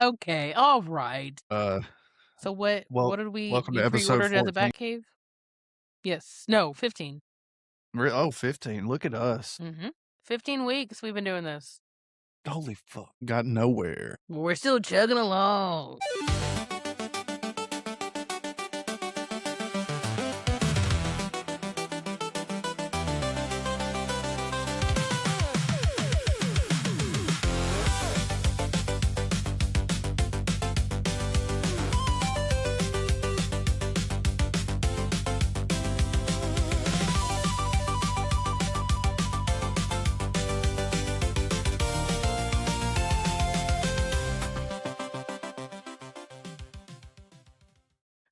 Okay, all right. Uh, So what did welcome to you episode pre-ordered at the 14. Batcave? Yes. No, 15. Oh, 15. Look at us. Mhm. 15 weeks we've been doing this. Holy fuck. Got nowhere. We're still chugging along.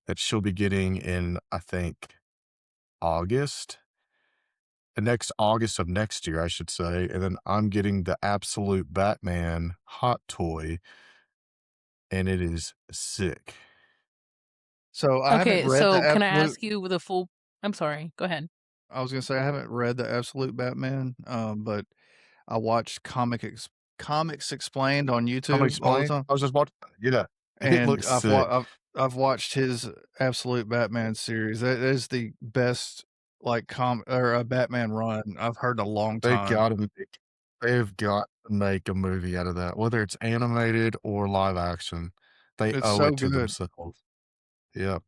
That she'll be getting in, I think, August. The next August of next year, I should say. And then I'm getting the absolute Batman hot toy, and it is sick. So I haven't Okay, read the so can I absolute. ask you the full I'm sorry, go ahead. I was gonna say I haven't read the absolute Batman, but I watch comics explained on I'm YouTube all the explain. time, I was just watching. Yeah, it and looks sick. I've watched his absolute Batman series. That is the best like or a Batman run I've heard in a long They time. gotta make they've got to make a movie out of that, whether it's animated or live action. They It's owe so it to good. themselves. Yep.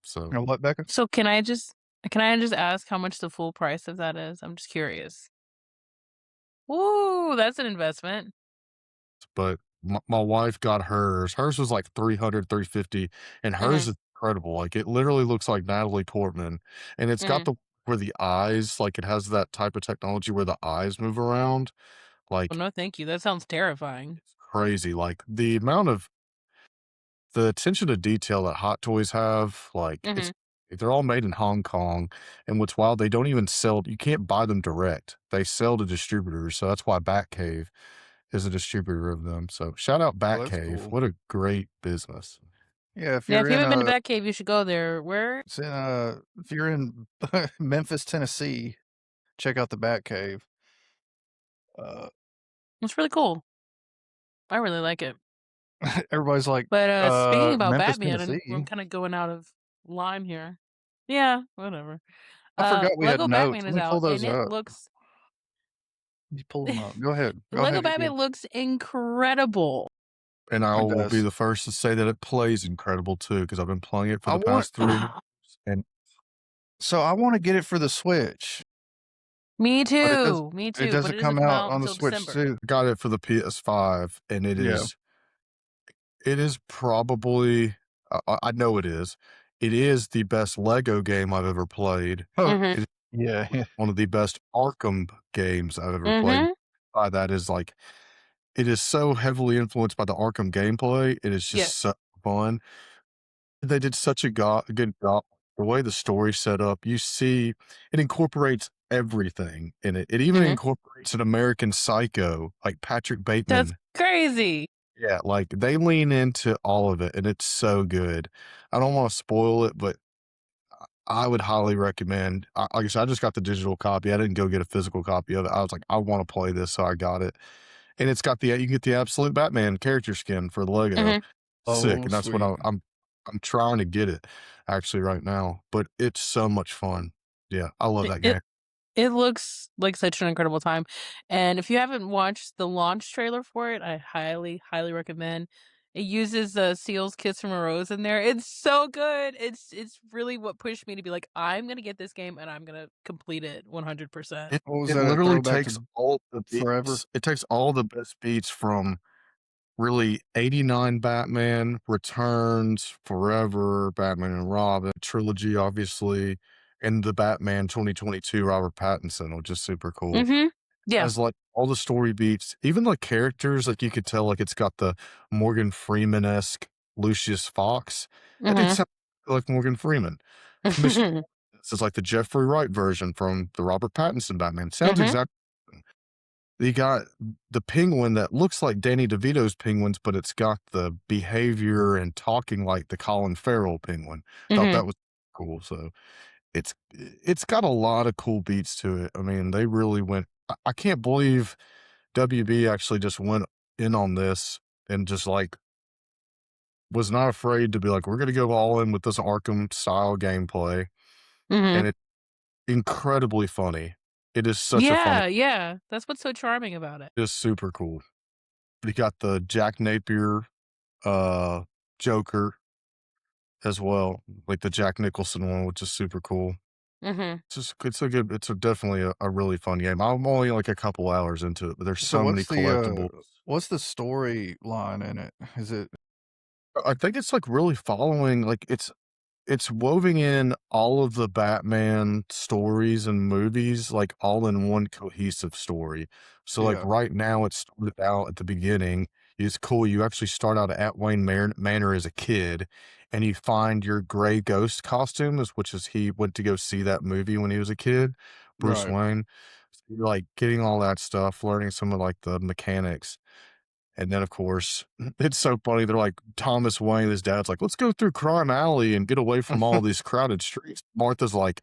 So You know what, Becca? So can I just ask how much the full price of that is? I'm just curious. Ooh, that's an investment. But my wife got hers. Hers was like 300, 350, and hers Mhm, is incredible. Like it literally looks like Natalie Portman, and it's got mhm. the where the eyes, like it has that type of technology where the eyes move around. Well, Like no, thank you. That sounds terrifying. it's crazy. Like the amount of the attention to detail that Hot Toys have, like Mhm. they're all made in Hong Kong. And what's wild, they don't even sell, you can't buy them direct. They sell to distributors. So that's why Batcave is a distributor of them. So shout out Oh, that's Batcave. cool. What a great business. Yeah, Yeah, if you haven't been to Batcave, you should go there. Where if you're in Memphis, Tennessee, check out the Batcave. Uh, it's really cool. I really like it. everybody's like, But, speaking about Memphis, Batman, and Tennessee. I'm kinda going out of line here. Yeah, whatever. I forgot we had Lego notes. Batman Let is me pull out, and those it up. looks You pull them up. Go ahead. Go Lego ahead. You're Batman good. looks incredible. And I It will be does. the first to say that it plays incredible too, because I've been playing it for I the want past 3 years, and so I wanna get it for the Switch, but Me it too, but it doesn't doesn't come come out out on the until Switch December. too. Got it for the PS5, and Yeah. it is probably I know it is. It is the best Lego game I've ever played. Mhm, It is Yeah. one of the best Arkham games I've ever played. mhm, By that is like it is so heavily influenced by the Arkham gameplay. It is just yes, so fun. They did such a good job. The way the story's set up, you see it incorporates everything in it. It even mhm. incorporates an American Psycho, like Patrick That's Bateman. crazy. Yeah, like they lean into all of it and it's so good. I don't want to spoil it, but I would highly recommend. Like I said, I just got the digital copy. I didn't go get a physical copy of it. I was like, I want to play this, so I got it. And it's got you can get the absolute Batman character skin for the Lego. Mhm. Sick, Oh, and that's what sweet. I'm trying to get it actually right now, but it's so much fun. Yeah, I love It that it game. it looks like such an incredible time, and if you haven't watched the launch trailer for it, I highly, highly recommend. It uses, Seal's Kiss from a Rose in there. It's so good. It's really what pushed me to be like, "I'm gonna get this game, and I'm gonna complete it 100%." It What was it that, a literally throwback takes to all the Forever? beats. It takes all the best beats from really 89 Batman, Returns, Forever, Batman and Robin, trilogy, obviously, and the Batman 2022 Robert Pattinson, which is super cool. Mhm. Yeah. Has like all the story beats, even the characters, like you could tell, like it's got the Morgan Freeman esque Lucius Fox. That did Mhm. sound like Morgan Freeman. Commissioner, this is like the Jeffrey Wright version from the Robert Pattinson Batman. Sounds Mhm. exactly. You got the penguin that looks like Danny DeVito's penguins, but it's got the behavior and talking like the Colin Farrell penguin. Thought Mhm. that was cool. So it's got a lot of cool beats to it. I mean, they really went. I can't believe WB actually just went in on this and just like was not afraid to be like, "We're gonna go all in with this Arkham style gameplay," and Mhm. it's incredibly funny. It is such a funny Yeah, yeah, that's what's so charming about it. it's super cool. You got the Jack Napier, uh, Joker as well, like the Jack Nicholson one, which is super cool. Mhm. It's a definitely a really fun game. I'm only like a couple hours into it, but there's So so many collectibles. what's the storyline in it? Is it I think it's like really following like it's woven in all of the Batman stories and movies, like, all in one cohesive story. So, like, yeah, right now, it started out at the beginning. It's cool, you actually start out at Wayne Manor as a kid, and you find your gray ghost costume, which is he went to go see that movie when he was a kid, Bruce right. Wayne. So you're, like, getting all that stuff, learning some of, like, the mechanics. And then, of course, it's so funny. They're like, Thomas Wayne, his dad's like, let's go through Crime Alley and get away from all these crowded streets. Martha's like,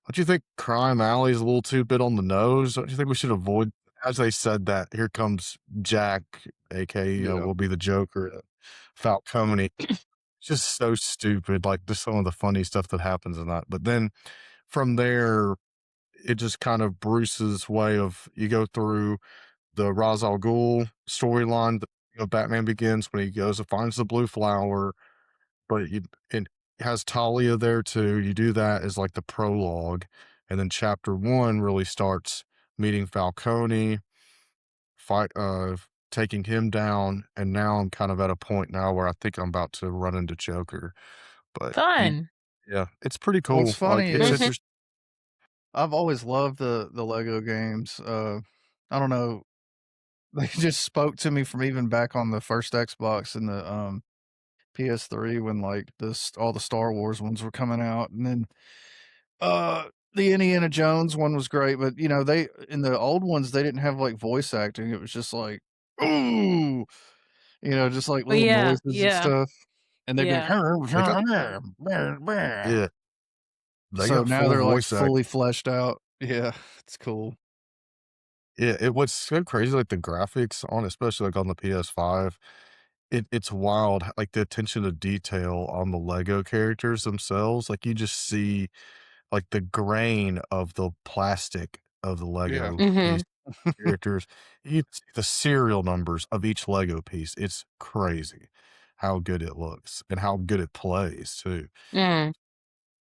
don't you think Crime Alley is a little too bit on the nose? Don't you think we should avoid? As they said that, here comes Jack, aka, Yeah, will be the Joker, Falcone. Just so stupid. Like, just some of the funny stuff that happens in that. But then from there, it just kind of Bruce's way of you go through the Ra's al Ghul storyline that, Batman Begins when he goes and finds the blue flower, but it has Talia there too. You do that as like the prologue, and then chapter 1 really starts meeting Falcone, fight taking him down, and now I'm kind of at a point now where I think I'm about to run into Joker. But you Fun. yeah, it's pretty what's cool. Like funny it's Mhm. is interesting. I've always loved the Lego games, I don't know, they just spoke to me from even back on the first Xbox and the, PS3 when, like, all the Star Wars ones were coming out, and then, the Indiana Jones one was great, but, they in the old ones, they didn't have, like, voice acting, it was just like, "Ooh," just, like, Oh, little yeah, noises and yeah, stuff, and they'd be yeah. They got like, yeah, they so got now full they're, like, voice act. fully fleshed out. Yeah, it's cool. Yeah, it what's so crazy, like, the graphics on especially, like, on the PS5, it's wild, like, the attention to detail on the Lego characters themselves, like, you just see, like, the grain of the plastic of the Yeah. Lego piece Mhm. characters. You see the serial numbers of each Lego piece, it's crazy how good it looks and how good it plays too. Mm.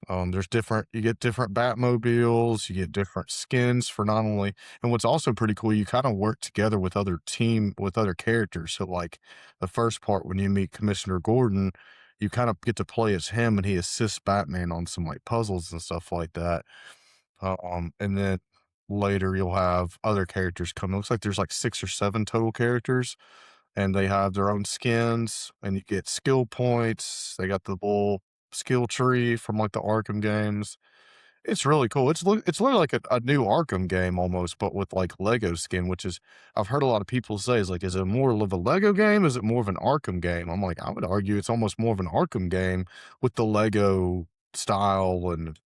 There's different you get different Batmobiles, you get different skins for not only and what's also pretty cool, you kinda work together with other characters. So, like, the first part when you meet Commissioner Gordon, you kind of get to play as him and he assists Batman on some, like, puzzles and stuff like that. And then later you'll have other characters come. It looks like there's like 6 or 7 total characters, and they have their own skins, and you get skill points. They got the whole skill tree from, like, the Arkham games. It's really cool. It's literally like a new Arkham game almost, but with, like, Lego skin, which is I've heard a lot of people say is like, "Is it more of a Lego game? Is it more of an Arkham game?" I'm like, "I would argue it's almost more of an Arkham game with the Lego style and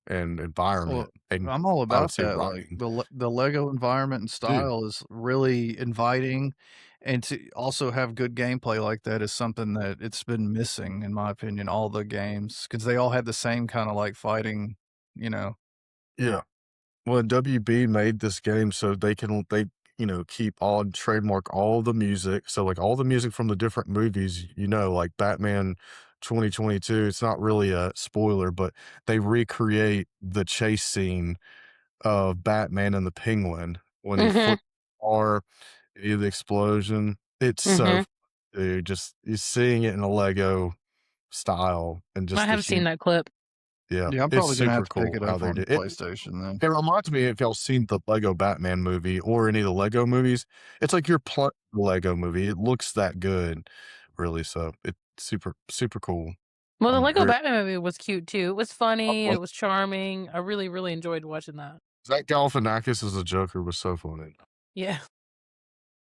Well, environment," and I'm all I would about say that, like, writing. the Lego environment and Dude, style is really inviting, and to also have good gameplay like that is something that it's been missing, in my opinion, all the games because they all had the same kinda, like, fighting, you know? yeah. Well, WB made this game so keep all trademark all the music. So, like, all the music from the different movies, like Batman 2022, it's not really a spoiler, but they recreate the chase scene of Batman and the Penguin when he Mhm. flipped the car, the explosion. It's so Mhm. f dude, just you seeing it in a Lego style and I just the have human seen that clip. yeah, Yeah, I'm it's probably gonna have super to pick cool it how up they on did it. PlayStation then. It reminds me if y'all seen the Lego Batman movie or any of the Lego movies, it's like you're playing the Lego movie. It looks that good, really, so it's super, super cool. Well, the I'm Lego very Batman movie was cute too. It was funny, and it was charming. I really, really enjoyed watching that. Zach Galifianakis as the Joker was so funny. Yeah,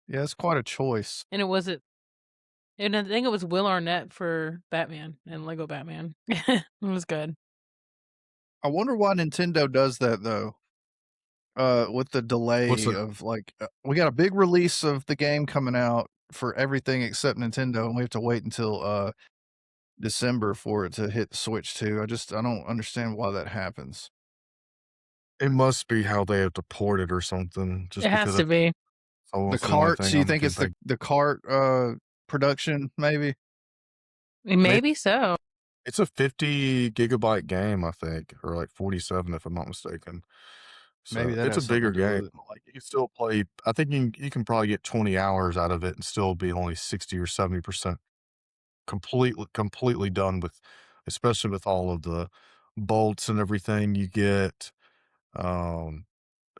Yeah, it's quite a choice. and it wasn't and I think it was Will Arnett for Batman and Lego Batman. It was good. I wonder why Nintendo does that, though, with the What's delay the of, like, we got a big release of the game coming out for everything except Nintendo, and we have to wait until, December for it to hit the Switch too. I don't understand why that happens. It must be how they have to port it or something, It just because has to that's be. The almost the only cart, so thing you I'm think can it's think. the cart, production, maybe? I mean, Maybe so. it's a 50 gigabyte game, I think, or like 47 if I'm not mistaken. Maybe So that it's a has something bigger to do game. with it. Like you can still play. I think you can probably get 20 hours out of it and still be only 60 or 70% completely done with, especially with all of the bolts and everything you get. Um,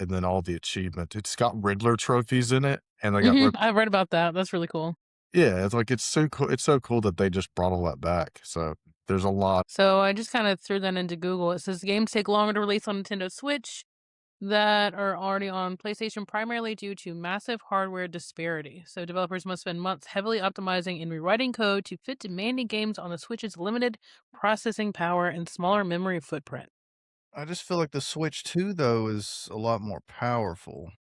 and then all the achievements. It's got Riddler trophies in it, and they got Mhm, I've read about that, that's really cool. yeah, it's like it's so cool. It's so cool that they just brought all that back. So there's a lot. So I just kinda threw that into Google. It says games take longer to release on Nintendo Switch that are already on PlayStation primarily due to massive hardware disparity. So developers must spend months heavily optimizing and rewriting code to fit demanding games on the Switch's limited processing power and smaller memory footprint. I just feel like the Switch 2, though, is a lot more powerful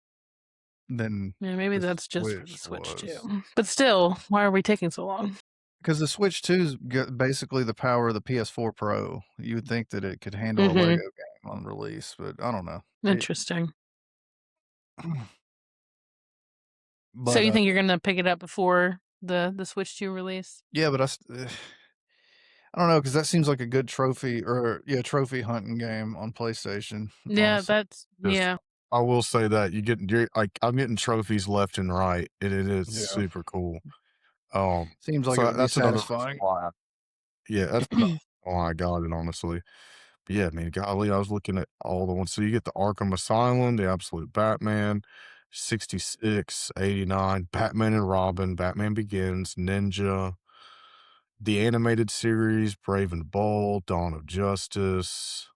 than Yeah, maybe the that's just for the Switch Switch was. too. But still, why are we taking so long? Because the Switch 2 is basically the power of the PS4 Pro. You would think that it could handle a Mhm. Lego game on release, but I don't know. It Interesting. So but, you think you're gonna pick it up before the Switch 2 release? yeah, but I don't know, because that seems like a good trophy or yeah, trophy hunting game on PlayStation, Yeah, honestly. that's Just yeah. I will say that you're like I'm getting trophies left and right. It is Yeah. super cool. Seems like it So would be that's another reason satisfying. why. Yeah, that's another reason why I got it honestly. But yeah, man, golly, I was looking at all the ones. So you get the Arkham Asylum, the Absolute Batman, 66, 89, Batman and Robin, Batman Begins, Ninja, the animated series, Brave and Bold, Dawn of Justice,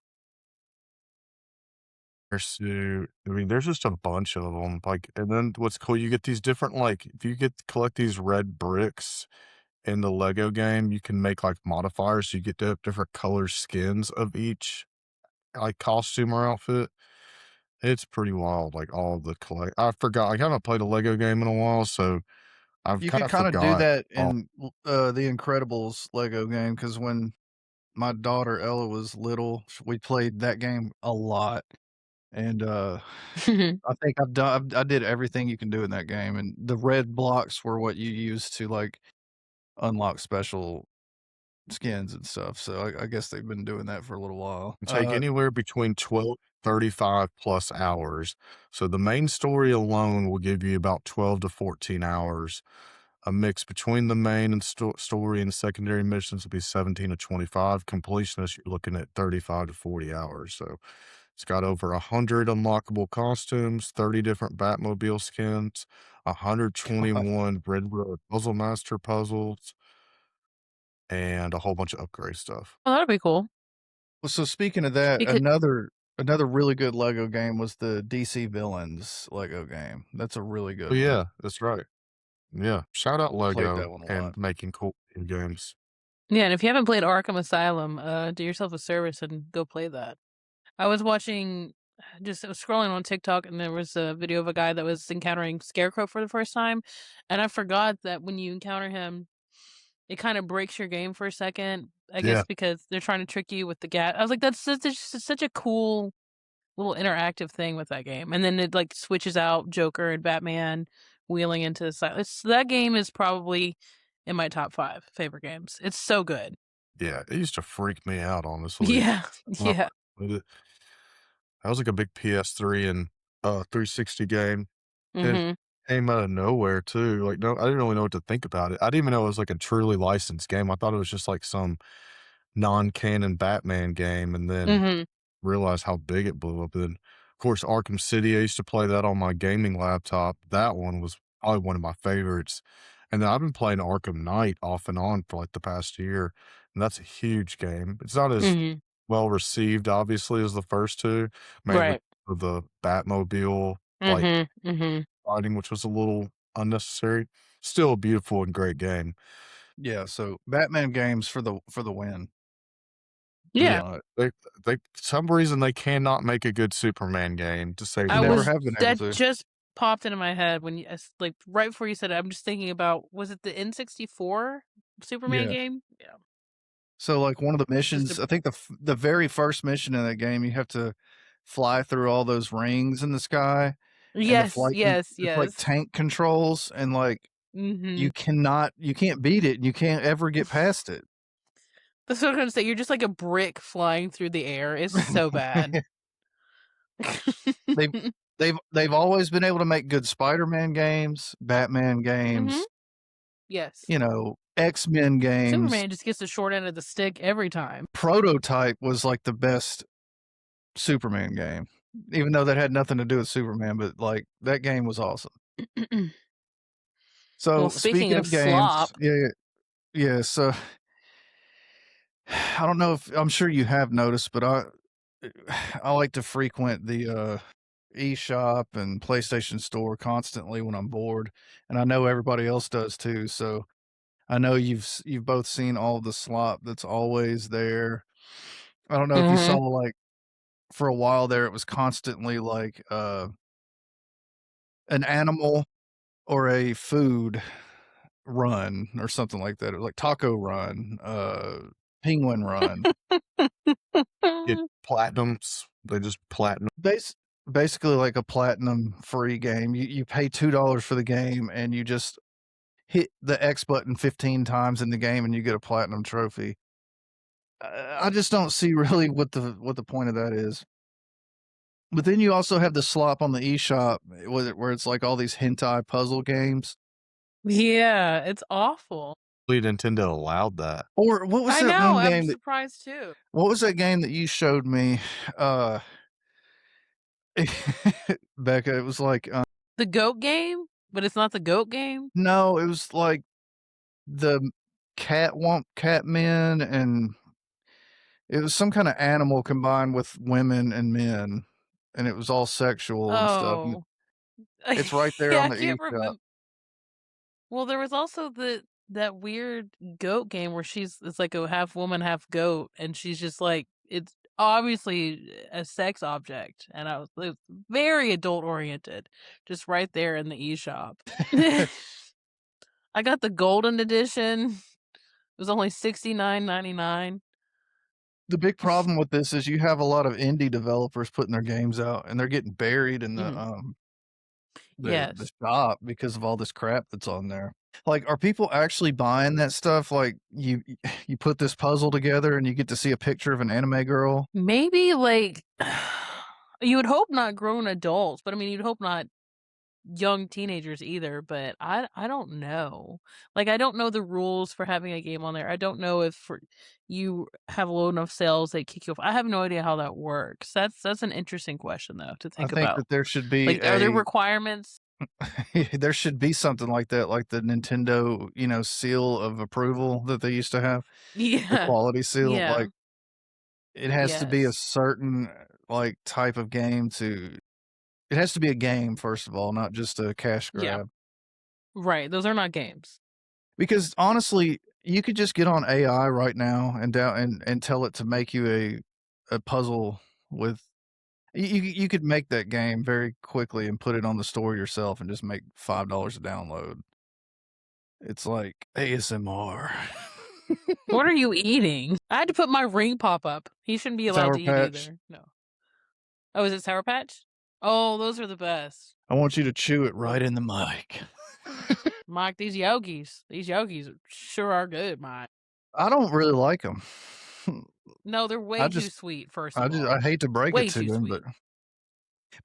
Suit. I mean, there's just a bunch of them. Like, and then what's cool, you get these different, like, if you get collect these red bricks in the Lego game, you can make like modifiers. So you get to have different color skins of each like costume or outfit. It's pretty wild. Like all the collect. I forgot. I haven't played a Lego game in a while, so I've You kind could of kinda do forgot that all. in The Incredibles Lego game, because when my daughter Ella was little, we played that game a lot, and, I think I did everything you can do in that game, and the red blocks were what you use to, like, unlock special skins and stuff, so I guess they've been doing that for a little while. Can take anywhere between 12 35 plus hours. So the main story alone will give you about 12 to 14 hours. A mix between the main and story and secondary missions will be 17 to 25. Completionist, you're looking at 35 to 40 hours. So it's got over 100 unlockable costumes, 30 different Batmobile skins, God. 121 Red Road Puzzle Master puzzles, and a whole bunch of upgrade stuff. Oh, that'd be cool. Well, so speaking of that, You could another really good Lego game was the DC Villains Lego game. That's a really Oh, good one. yeah, that's right. Yeah, shout out Played Lego that one a lot. and making cool video games. yeah, and if you haven't played Arkham Asylum, do yourself a service and go play that. I was watching just scrolling on TikTok, and there was a video of a guy that was encountering Scarecrow for the first time, and I forgot that when you encounter him, it kinda breaks your game for a second, I Yeah, guess because they're trying to trick you with the gas. I was like, "That's such a cool little interactive thing with that game," and then it, like, switches out Joker and Batman wheeling into the side. That game is probably in my top 5 favorite games. It's so good. yeah, it used to freak me out, honestly. Yeah, When I yeah. played it. That was like a big PS3 and, 360 game. It Mhm, came out of nowhere too, like, no I didn't really know what to think about it. I didn't even know it was like a truly licensed game. I thought it was just like some non-canon Batman game, and then mhm. realized how big it blew up. And then, of course, Arkham City, I used to play that on my gaming laptop. That one was probably one of my favorites. And then I've been playing Arkham Knight off and on for like the past year, and that's a huge game. It's not as Mhm. well received, obviously, as the first two, mainly Right. for the Batmobile like Mhm, mhm. fighting, which was a little unnecessary. Still a beautiful and great game. Yeah, so Batman games for the win, to be Yeah, Yeah, honest. they some reason they cannot make a good Superman game, to say the I Never least. was have been able that to. just popped into my head when like, right before you said it, I'm just thinking about was it the N64 Superman Yeah. game? Yeah. So, like, one of the Just a missions I think the very first mission in that game, you have to fly through all those rings in the sky, and the yes, flight con yes, it's like yes. tank controls, and, like, Mhm. you can't beat it, and you can't ever get past it. That's what I'm gonna say, you're just like a brick flying through the air, it's so bad. They've they've always been able to make good Spider-Man games, Batman Mhm. games, Yes. you know, X-Men games. Superman just gets the short end of the stick every time. Prototype was, like, the best Superman game, even though that had nothing to do with Superman, but, like, that game was awesome. Well, So, speaking speaking of of games, slop. yeah, so I don't know if I'm sure you have noticed, but I like to frequent the, eShop and PlayStation Store constantly when I'm bored, and I know everybody else does too, so I know you've both seen all the slop that's always there. I don't know if you saw, Mhm. like, for a while there, it was constantly, like, an animal or a food run or something like that. It was like Taco Run, Penguin Run. Get platinums. They just platinum. Bas Basically like a platinum free game. You pay $2 for the game, and you just hit the X button 15 times in the game, and you get a platinum trophy. I just don't see really what the point of that is. But then you also have the slop on the eShop where it's like all these hentai puzzle games. Yeah, it's awful. Nintendo allowed that. Or what was I that know, one I'm game that surprised too. what was that game that you showed me, uh, Becca? It was like, The goat game? But it's not the goat game? no, it was like the cat men, and it was some kinda animal combined with women and men, and it was all sexual and stuff, and Oh. it's right there Yeah, on I the can't eShop. remember. Well, there was also that weird goat game where it's like a half woman, half goat, and she's just like it's obviously a sex object, and it was very adult oriented, just right there in the eShop. I got the golden edition. It was only 69.99. The big problem with this is you have a lot of indie developers putting their games out, and they're getting buried in Mhm. the Yes. shop because of all this crap that's on there. Like, are people actually buying that stuff? Like, you put this puzzle together and you get to see a picture of an anime girl? Maybe like you would hope not grown adults, but I mean you'd hope not young teenagers either, but I don't know. Like I don't know the rules for having a game on there. I don't know if you have low enough sales they kick you off. I have no idea how that works. That's an interesting question though to I think think about. that there should be Like are there requirements? there should be something like that, like the Nintendo, seal of approval that they used to have, the Yeah. quality seal, Yeah. like, it has to be a Yes. certain, like, type of game to it has to be a game, first of all, not just a cash Yeah. grab. Right. Those are not games. Because honestly, you could just get on AI right now and down and tell it to make you a puzzle with you could make that game very quickly and put it on the store yourself and just make $5 a download. It's like ASMR. What are you eating? I had to put my ring pop up. He shouldn't be allowed Sour to eat Patch. either. No. Oh, is it Sour Patch? Oh, those are the best. I want you to chew it right in the mic. Mike, these yogis sure are good, Mike. I don't really like them. No, they're I way too just sweet, first of I all. hate to break it Way to too him, sweet.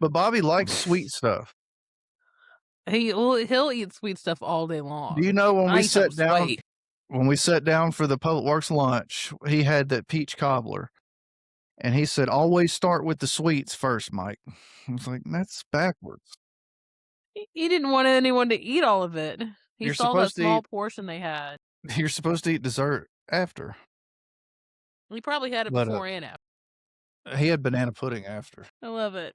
but Bobby likes sweet stuff. He'll eat sweet stuff all day Do you long. know I need something sweet. when we sat down for the Public Works lunch, he had that peach cobbler, and he said, "Always start with the sweets first, Mike." I was like, "That's backwards. He didn't want anyone to eat all of it. He You're saw that supposed to small eat portion they had. you're supposed to eat dessert after." He probably had it But, before and after. he had banana pudding after. I love it.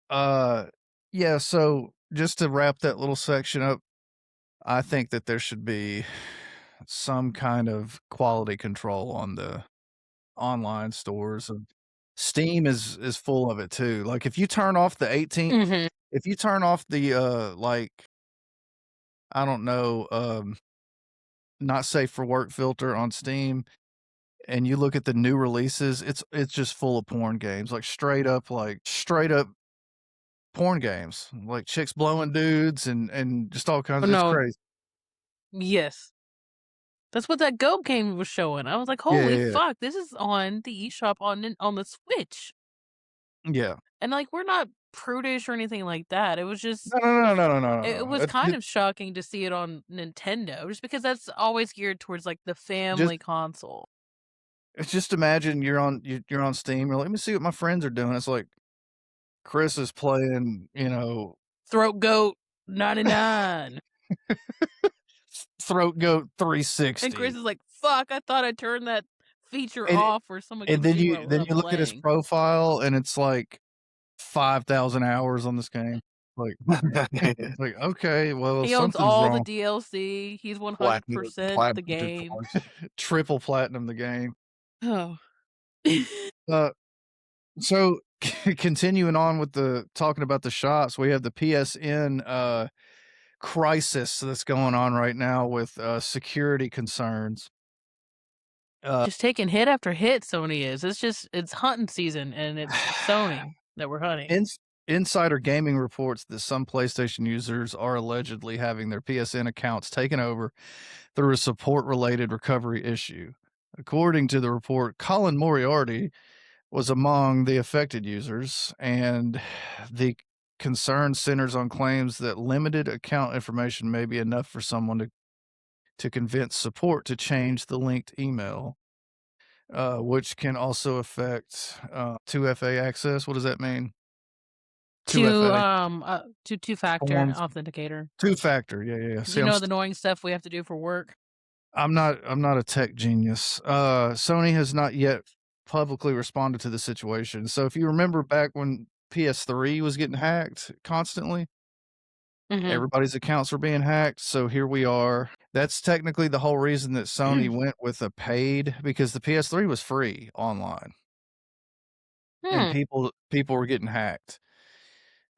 Uh, yeah, so just to wrap that little section up, I think that there should be some kind of quality control on the online stores, and Steam is full of it too. Like, if you turn off the 18 Mhm. if you turn off the, like, I don't know, not safe for work filter on Steam, and you look at the new releases, it's just full of porn games, like straight up porn games, like chicks blowing dudes and just all Oh, kinds. It's no. crazy. Yes. That's what that Go game was showing. I was like, Yeah, "Holy yeah, yeah. fuck, this is on the eShop on the Switch." Yeah. And, like, we're not prudish or anything like that. It was just No, no, no, no, no, no, it no. was It, kind it of shocking to see it on Nintendo just because that's always geared towards, like, the just family console. it's just imagine you're on Steam. You're like, let me see what my friends are doing. It's like Chris is playing, Throat Goat 99. Throat Goat And Chris 360. is like, "Fuck, I thought I turned that feature And off where someone and could then see you what then I'm you look at his playing." profile and it's like 5,000 hours on this game. Like it's like, okay, well, He owns something's all the wrong. DLC. He's Platinum 100% the platinum to game. twice. Triple platinum the game. Oh. Uh, so continuing on with the talking about the shots, we have the PSN crisis that's going on right now with security concerns. Just taking hit after hit, Sony is. It's hunting season, and it's Sony that we're hunting. Ins Insider Gaming reports that some PlayStation users are allegedly having their PSN accounts taken over through a support-related recovery issue. According to the report, Colin Moriarty was among the affected users, and the concern centers on claims that limited account information may be enough for someone to convince support to change the linked email, which can also affect 2FA access. What does that mean? 2FA To two-factor forms, authenticator. two factor. Yeah, yeah, yeah. See, You know the annoying stuff we have to do for work? I'm not a tech genius. Sony has not yet publicly responded to the situation. So if you remember back when PS3 was getting hacked constantly, Mhm. everybody's accounts were being hacked. So here we are. That's technically the whole reason that Sony went with a paid, because the PS3 was free online and Hmm. people were getting hacked.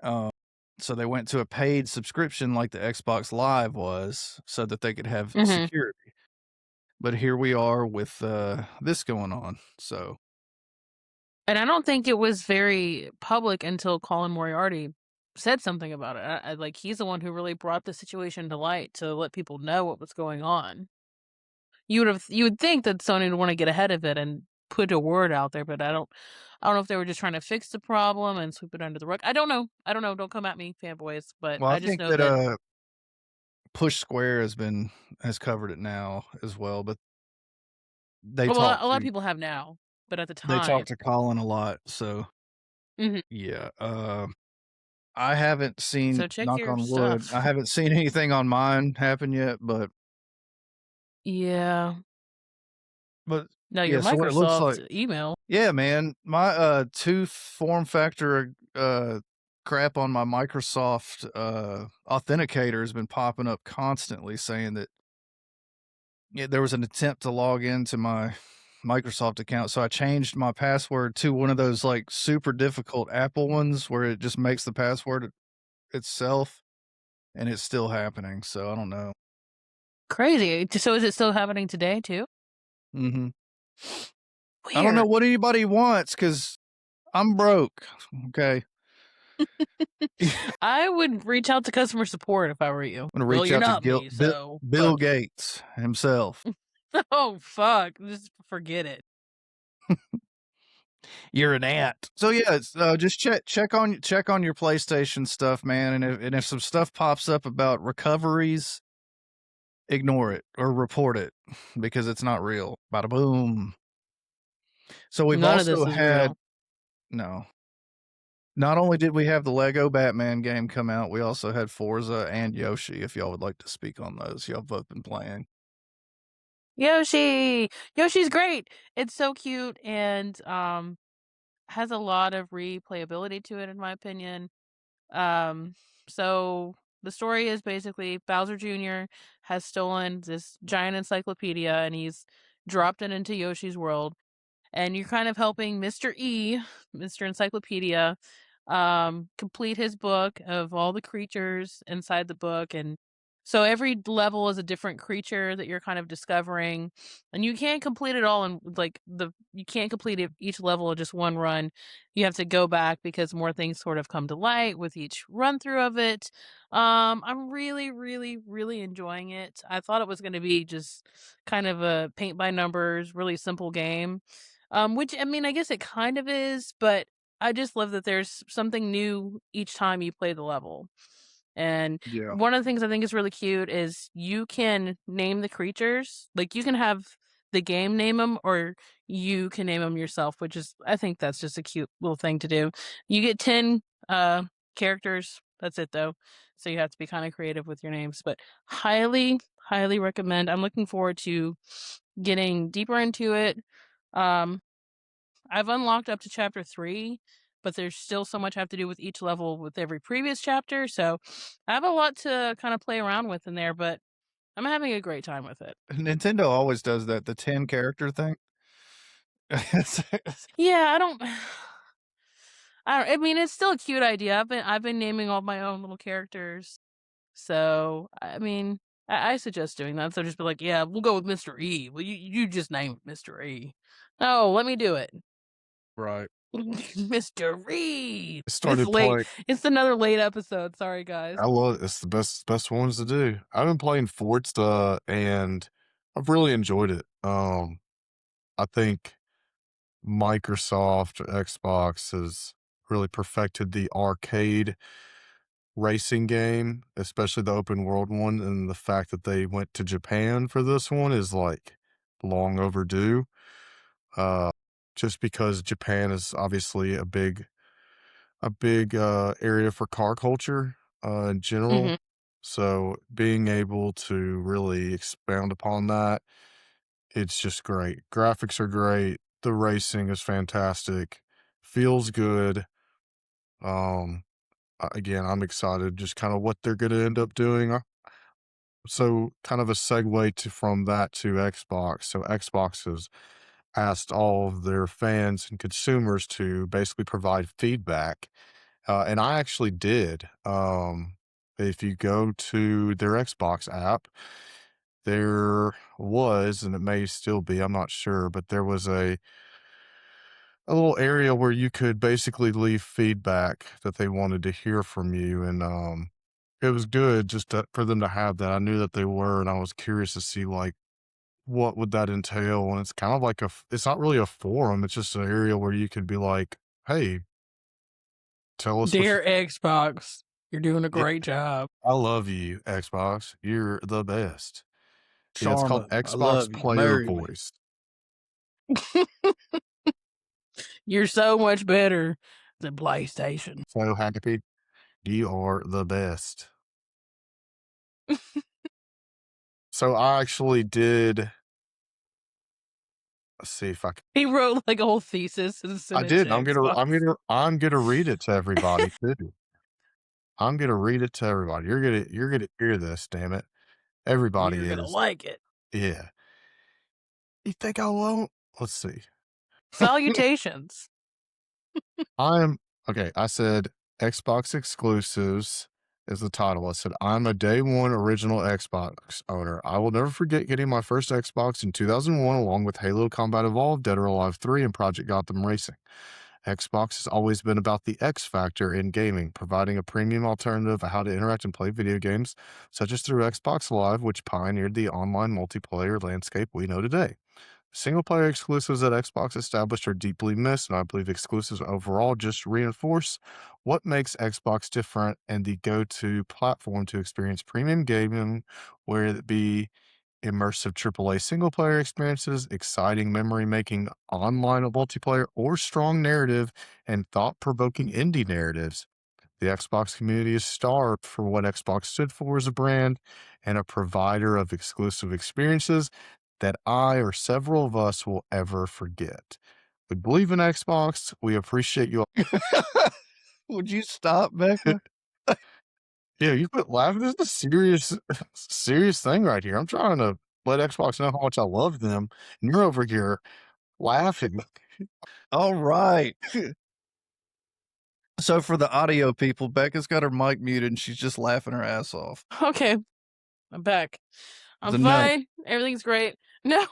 Um, so they went to a paid subscription like the Xbox Live was so that they could have Mhm. security. But here we are with this going on. So And I don't think it was very public until Colin Moriarty said something about it. Like, he's the one who really brought the situation to light to let people know what was going on. You would think that Sony would wanna get ahead of it and put a word out there, but I don't know if they were just trying to fix the problem and sweep it under the rug. I don't know. I don't know. Don't come at me, fanboys, but well, I I just think know that that Push Square has covered it now as well, but they well, talked a lot of to people have now, but at the they time talked to Colin a lot. So mhm. yeah, I haven't seen, So check knock your on wood, I stuff. haven't seen anything on mine happen yet, Yeah. but No, your yeah. So what it looks like, Microsoft email. yeah, man, my two form factor crap on my Microsoft authenticator has been popping up constantly saying that, yeah, there was an attempt to log into my Microsoft account, so I changed my password to one of those, like, super difficult Apple ones where it just makes the password itself, and it's still happening, so I don't know. Crazy. So is it still happening today too? Mhm. I don't know Weird. what anybody wants because 'cause I'm broke, okay? I'm I would reach out to customer support if I were you. gonna Well, reach you're out to not me, so Bill fuck you. Gates himself. Oh, fuck. Just forget it. You're an ant. So, yeah, it's, just check on your PlayStation stuff, man, and if some stuff pops up about recoveries, ignore it or report it because it's not real. Bada boom. So we've None of also this is had, real. no. Not only did we have the Lego Batman game come out, we also had Forza and Yoshi. If y'all would like to speak on those, y'all both been playing. Yoshi! Yoshi's great. It's so cute and has a lot of replayability to it in my opinion. Um so the story is basically Bowser Jr. has stolen this giant encyclopedia and he's dropped it into Yoshi's world and you're kind of helping Mr. E, Mr. Encyclopedia, complete his book of all the creatures inside the book and So every level is a different creature that you're kind of discovering, and you can't complete it all in like you can't complete each level in just one run. You have to go back because more things sort of come to light with each run through of it. I'm really, really, really enjoying it. I thought it was going to be just kind of a paint by numbers, really simple game, which I mean, I guess it kind of is, but I just love that there's something new each time you play the level. And Yeah. one of the things I think is really cute is you can name the creatures. Like you can have the game name them, or you can name them yourself, which is I think that's just a cute little thing to do. You get 10 characters. That's it though. So you have to be kind of creative with your names, but highly highly recommend. I'm looking forward to getting deeper into it. Um I've unlocked up to chapter 3, but there's still so much I have to do with each level with every previous chapter, so I have a lot to kinda play around with in there, but I'm having a great time with it. Nintendo always does that, the 10 character thing. Yeah, I mean, it's still a cute idea. I've been naming all my own little characters, so, I mean, I suggest doing that, so just be like, "Yeah, we'll go with Mr. E. Well, you just name Mr. E." "No, let me do it." Right. Mr. Reed. I It's started late. playing. It's another late episode. Sorry, guys. I love it. It's the best ones to do. I've been playing Forza and I've really enjoyed it. I think Microsoft or Xbox has really perfected the arcade racing game, especially the open world one, and the fact that they went to Japan for this one is like long overdue. Uh, just because Japan is obviously a big area for car culture in general. Mhm. So being able to really expound upon that, it's just great. Graphics are great. The racing is fantastic. Feels good. Um, again, I'm excited just kind of what they're going to end up doing. So kind of a segue to from that to Xbox. So Xbox has asked all of their fans and consumers to basically provide feedback. And I actually did. If you go to their Xbox app, there was, and it may still be, I'm not sure, but there was a little area where you could basically leave feedback that they wanted to hear from you. And it was good just for them to have that. I knew that they were, and I was curious to see like what would that entail. And it's kind of like it's not really a forum. It's just an area where you could be like, hey, tell us what you Dear Xbox, you're doing a yeah, great job. I love you, Xbox. You're the best. Yeah, it's called Charmin, I Xbox love you. Player Marry me. Voice. You're so much better than PlayStation. So happy. You are the best. So I actually did. Let's see if He wrote like a whole thesis and I sent it to did. Xbox. I'm gonna read it to everybody too. I'm gonna read it to everybody. You're gonna hear this, damn it. You're Everybody gonna is. like it. Yeah. You think I won't? Let's see. Salutations. I'm okay. I said Xbox exclusives is the title. I said, I'm a day one original Xbox owner. I will never forget getting my first Xbox in 2001, along with Halo Combat Evolved, Dead or Alive 3, and Project Gotham Racing. Xbox has always been about the X factor in gaming, providing a premium alternative of how to interact and play video games, such as through Xbox Live, which pioneered the online multiplayer landscape we know today. Single player exclusives that Xbox established are deeply missed, and I believe exclusives overall just reinforce what makes Xbox different and the go to platform to experience premium gaming, whether it be immersive AAA single player experiences, exciting memory making online multiplayer, or strong narrative and thought provoking indie narratives. The Xbox community is starved for what Xbox stood for as a brand and a provider of exclusive experiences that I or several of us will ever forget. We believe in Xbox. We appreciate you. Would you stop, Becca? Yeah, you quit laughing. This is a serious, serious thing right here. I'm trying to let Xbox know how much I love them, and you're over here laughing. All right. So for the audio people, Becca's got her mic muted and she's just laughing her ass off. Okay. I'm back. I'm The nut. fine. Everything's great. No,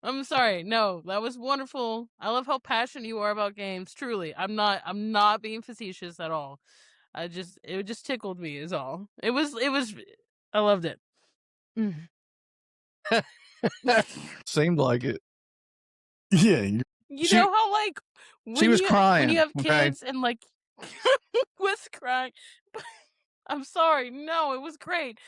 I'm sorry. No, that was wonderful. I love how passionate you are about games. Truly, I'm not being facetious at all. It just tickled me is all. It was I loved it. Mm. Seemed like it. Yeah, You She know how like she was when you crying, have okay? kids and like was crying. I'm sorry. No, it was great.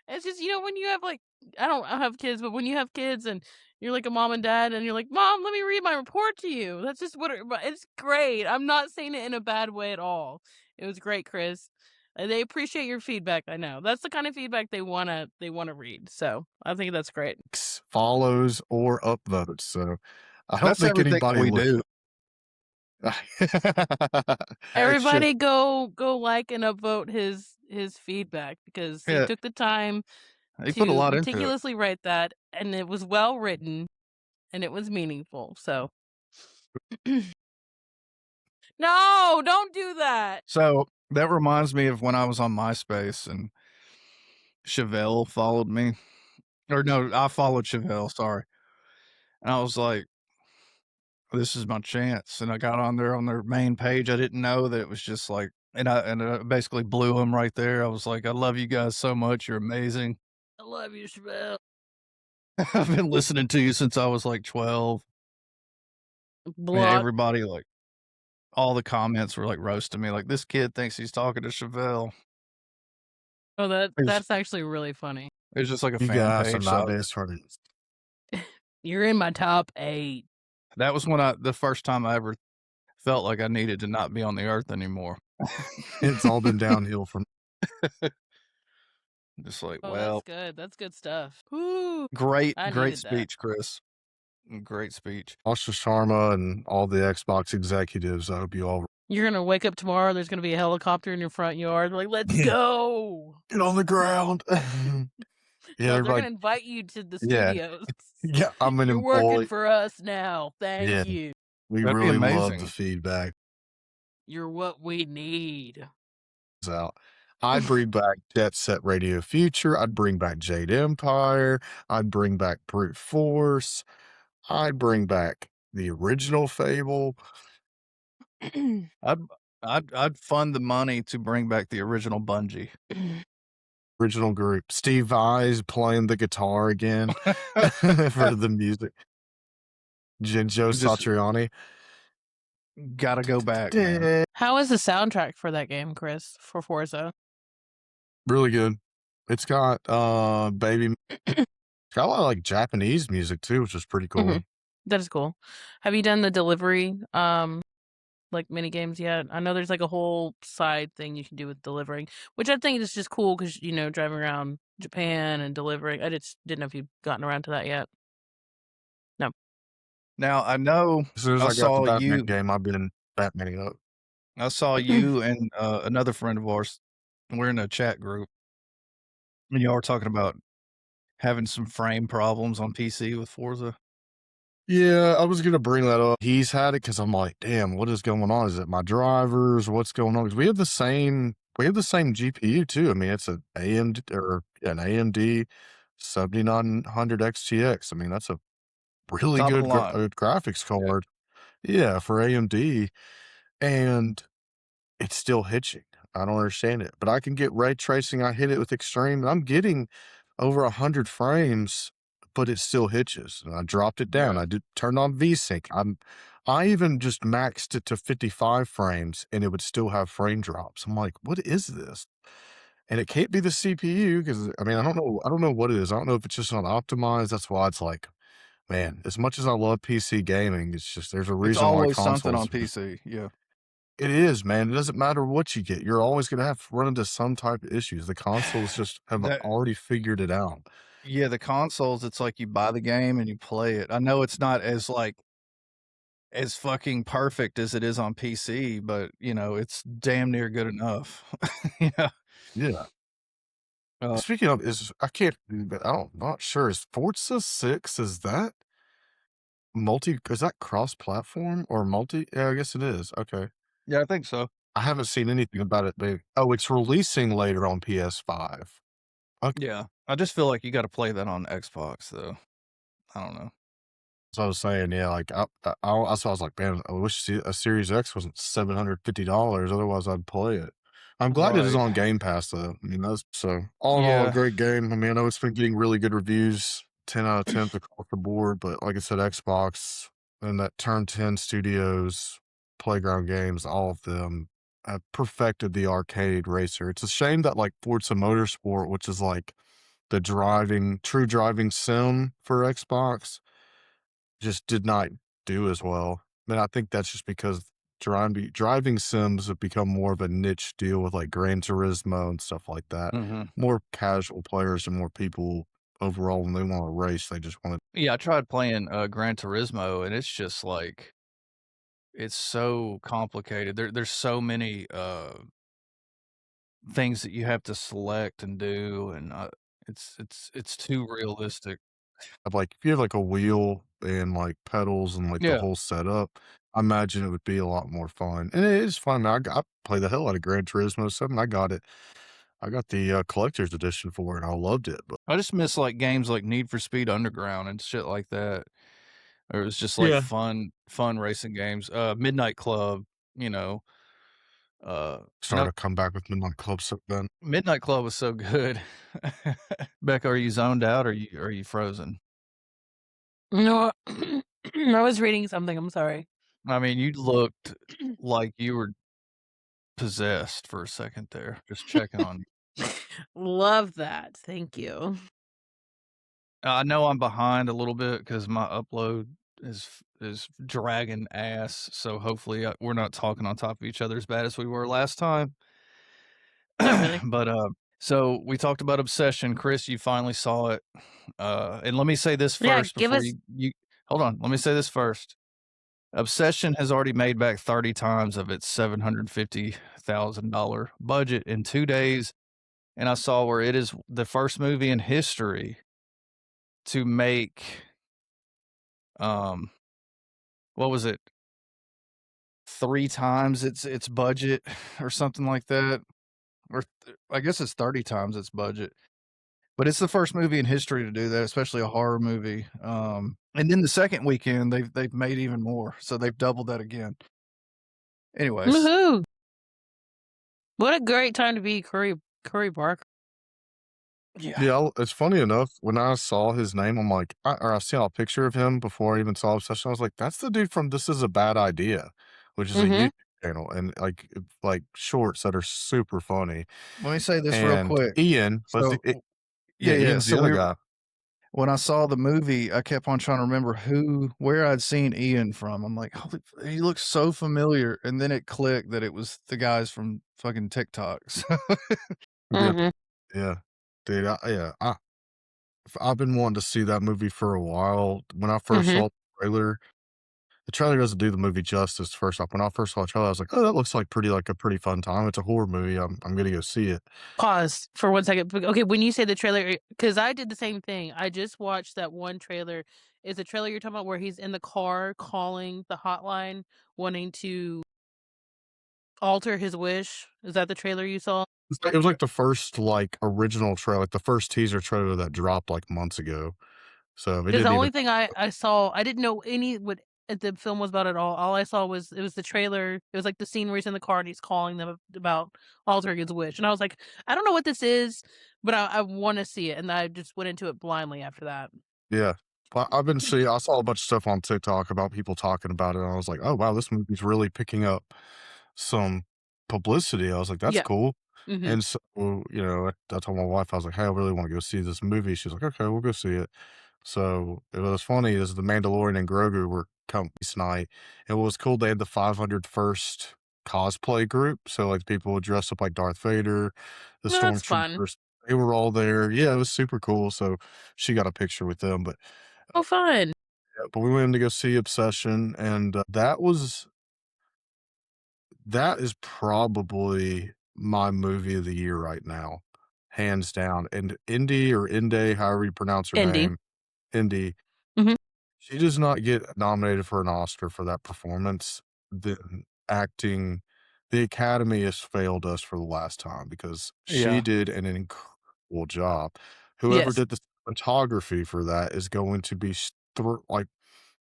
It's just, when you have like I don't have kids, but when you have kids and you're like a mom and dad and you're like, "Mom, let me read my report to you." That's just but it's great. I'm not saying it in a bad way at all. It was great, Chris. They appreciate your feedback, I know. That's the kind of feedback they wanna read. So, I think that's great. follows or upvotes. So I don't That's think everything anybody we looked. do, It's just Everybody go like and upvote his feedback because he yeah, took the time he put a to lot into it. meticulously write that, and it was well written, and it was meaningful, so No, don't do that! So, that reminds me of when I was on MySpace and Chevelle followed me. Or no, I followed Chevelle, sorry. And I was like, "This is my chance." And I got on there on their main page. I didn't know that it was just like and I basically blew him right there. I was like, "I love you guys so much. You're amazing. I love you, Chevelle. I've been listening to you since I was like 12." And Block. everybody, like all the comments were like roasting me, like, "This kid thinks he's talking to Chevelle." Oh, It was that's actually really funny. it was just like a you fan guys are page. my So best friends. You're in my top 8. that was the first time I ever felt like I needed to not be on the earth anymore. It's all been downhill from Just like, Oh, well, that's good stuff. Whoo! great, I great needed that. speech, Chris. Great speech. Asha Sharma and all the Xbox executives. I hope you all You're gonna wake up tomorrow, there's gonna be a helicopter in your front yard, like, "Let's go!" get on the ground. Yeah, No, they're everybody. gonna invite you to the Yeah, studios. yeah. I'm an "You're working employee. for us now, Yeah, thank you. we That'd be really love the amazing. feedback. You're what we need." Out. I'd bring back Jet Set Radio Future. I'd bring back Jade Empire. I'd bring back Brute Force. I'd bring back the original Fable. I'd I'd fund the money to bring back the original Bungie. Original group. Steve Vai's playing the guitar again for the music. Joe Just Satriani. gotta go back, man. How is the soundtrack for that game, Chris, for Forza? Really good. It's got baby. It's got a lot of like Japanese music too, which is pretty cool. Mhm. That is cool. Have you done the delivery, like, mini games yet? I know there's, like, a whole side thing you can do with delivering, which I think is just cool because driving around Japan and delivering. I just didn't know if you've gotten around to that yet. No. Now I know As soon as I I got the saw Batman you game, I've been Batmaning up. I saw you and another friend of ours. We're in a chat group, and y'all were talking about having some frame problems on PC with Forza. Yeah, I was gonna bring that up. He's had it because I'm like, damn, what is going on? Is it my drivers? What's going on? Because we have the same GPU too. I mean, it's an AMD 7900 XTX. I mean, that's a really Top of the good line. graphics Yeah. card. Yeah, for AMD, and it's still hitching. I don't understand it, but I can get ray tracing. I hit it with extreme, and I'm getting over 100 frames, but it still hitches. And I dropped it down. Yeah. I did turned on VSync. I even just maxed it to 55 frames, and it would still have frame drops. I'm like, what is this? And it can't be the CPU because I mean, I don't know. I don't know what it is. I don't know if it's just not optimized. That's why it's like, man, as much as I love PC gaming, it's just there's a It's reason why always something on consoles. PC. Yeah. It is, man. It doesn't matter what you get. You're always gonna have to run into some type of issues. The consoles just have That already figured it out. yeah, the consoles, it's like you buy the game and you play it. I know it's not as like as fucking perfect as it is on PC, but it's damn near good enough. Yeah. Yeah. Uh, Speaking of, is I can't, but not sure. Is Forza 6, is that cross-platform or multi? Yeah, I guess it is. Okay. yeah, I think so. I haven't seen anything about it, but oh, it's releasing later on PS5. Okay. Yeah. I just feel like you gotta play that on Xbox, though. I don't know. So I was saying, yeah, like that's why I was like, man, I wish a Series X wasn't $750. Otherwise, I'd play it. I'm glad it is Right. on Game Pass though. I mean, that's so all in all a Yeah. great game. I mean, I know it's been getting really good reviews, 10 out of 10 across the board. But like I said, Xbox and that Turn 10 Studios, Playground Games, all of them have perfected the arcade racer. It's a shame that like Forza Motorsport, which is like the true driving sim for Xbox just did not do as well. And I think that's just because driving sims have become more of a niche deal with like Gran Turismo and stuff like that. Mhm. More casual players and more people overall when they want to race, they just want Yeah, I tried playing, Gran Turismo, and it's just, like it's so complicated. There's so many, things that you have to select and do, and, it's too realistic. to like if you have like a wheel and like pedals and like the Yeah. whole setup, I imagine it would be a lot more fun. And it is fun. I play the hell out of Gran Turismo 7. I got it. I got the collector's edition for it and I loved it. But I just miss, like, games like Need for Speed Underground and shit like that. Or it was just, like, yeah, fun racing games. Midnight Club, you know, started no to come back with Midnight Club so then. Midnight Club was so good. Becca, are you zoned out or are you frozen? No, I was reading something, I'm sorry. I mean, you looked like you were possessed for a second there, just checking on you. Love that, thank you. I know I'm behind a little bit because my upload is dragging ass, so hopefully, we're not talking on top of each other as bad as we were last time. Not really. But, so we talked about Obsession. Chris, you finally saw it. And let me say this Yeah, first give before us you hold on, let me say this first. Obsession has already made back 30 times of its $750,000 budget in 2 days, and I saw where it is the first movie in history to make, um, what was it? 3 times its budget or something like that, or I guess it's 30 times its budget. But it's the first movie in history to do that, especially a horror movie. And then the second weekend, they've made even more, so they've doubled that again. Anyways, woohoo! What a great time to be Curry Barker. yeah. Yeah, it's funny enough, when I saw his name, I'm like, I saw a picture of him before I even saw Obsession. I was like, that's the dude from This Is a Bad Idea, which is a Mhm. YouTube channel and like shorts that are super funny. Let me say this real And quick. Ian was So, yeah, yeah, yeah. Ian's the So other guy. when I saw the movie, I kept on trying to remember where I'd seen Ian from. I'm like, holy, he looks so familiar, and then it clicked that it was the guys from fucking TikTok. Yeah, Mhm. yeah, dude. I've been wanting to see that movie for a while. When I first Mhm. saw the trailer doesn't do the movie justice. First off, when I first saw the trailer, I was like, "Oh, that looks like a pretty fun time. It's a horror movie. I'm gonna go see it." Pause for 1 second. Okay, when you say the trailer, because I did the same thing. I just watched that one trailer. Is the trailer you're talking about where he's in the car calling the hotline, wanting to alter his wish? Is that the trailer you saw? It was like the first like original trailer, like the first teaser trailer that dropped like months ago. So it 'Cause the didn't only even. thing I saw, I didn't know what the film was about at all. All I saw was it was the trailer. It was like the scene where he's in the car and he's calling them about altering his wish, and I was like, "I don't know what this is, but I wanna see it," and I just went into it blindly after that. Yeah. But I've been seeing I saw a bunch of stuff on TikTok about people talking about it, and I was like, "Oh, wow, this movie's really picking up some publicity." I was like, "That's Yeah. cool." Mhm. And so, I told my wife, I was like, "Hey, I really wanna go see this movie." She's like, "Okay, we'll go see it." So, it was funny is The Mandalorian and Grogu were coming this night. It was cool, they had the 501st cosplay group, so, like, people would dress up like Darth Vader, the No, that's fun. stormtroopers, they were all there. Yeah, it was super cool, so she got a picture with them, but Oh, fun. yeah, but we went in to go see Obsession, and, that is probably my movie of the year right now, hands down, and Indy, however you pronounce her Indie. name, Indy, Mhm. she does not get nominated for an Oscar for that performance, then acting the Academy has failed us for the last time because she Yeah. did an incredible job. Whoever Yes. did the photography for that is going to be like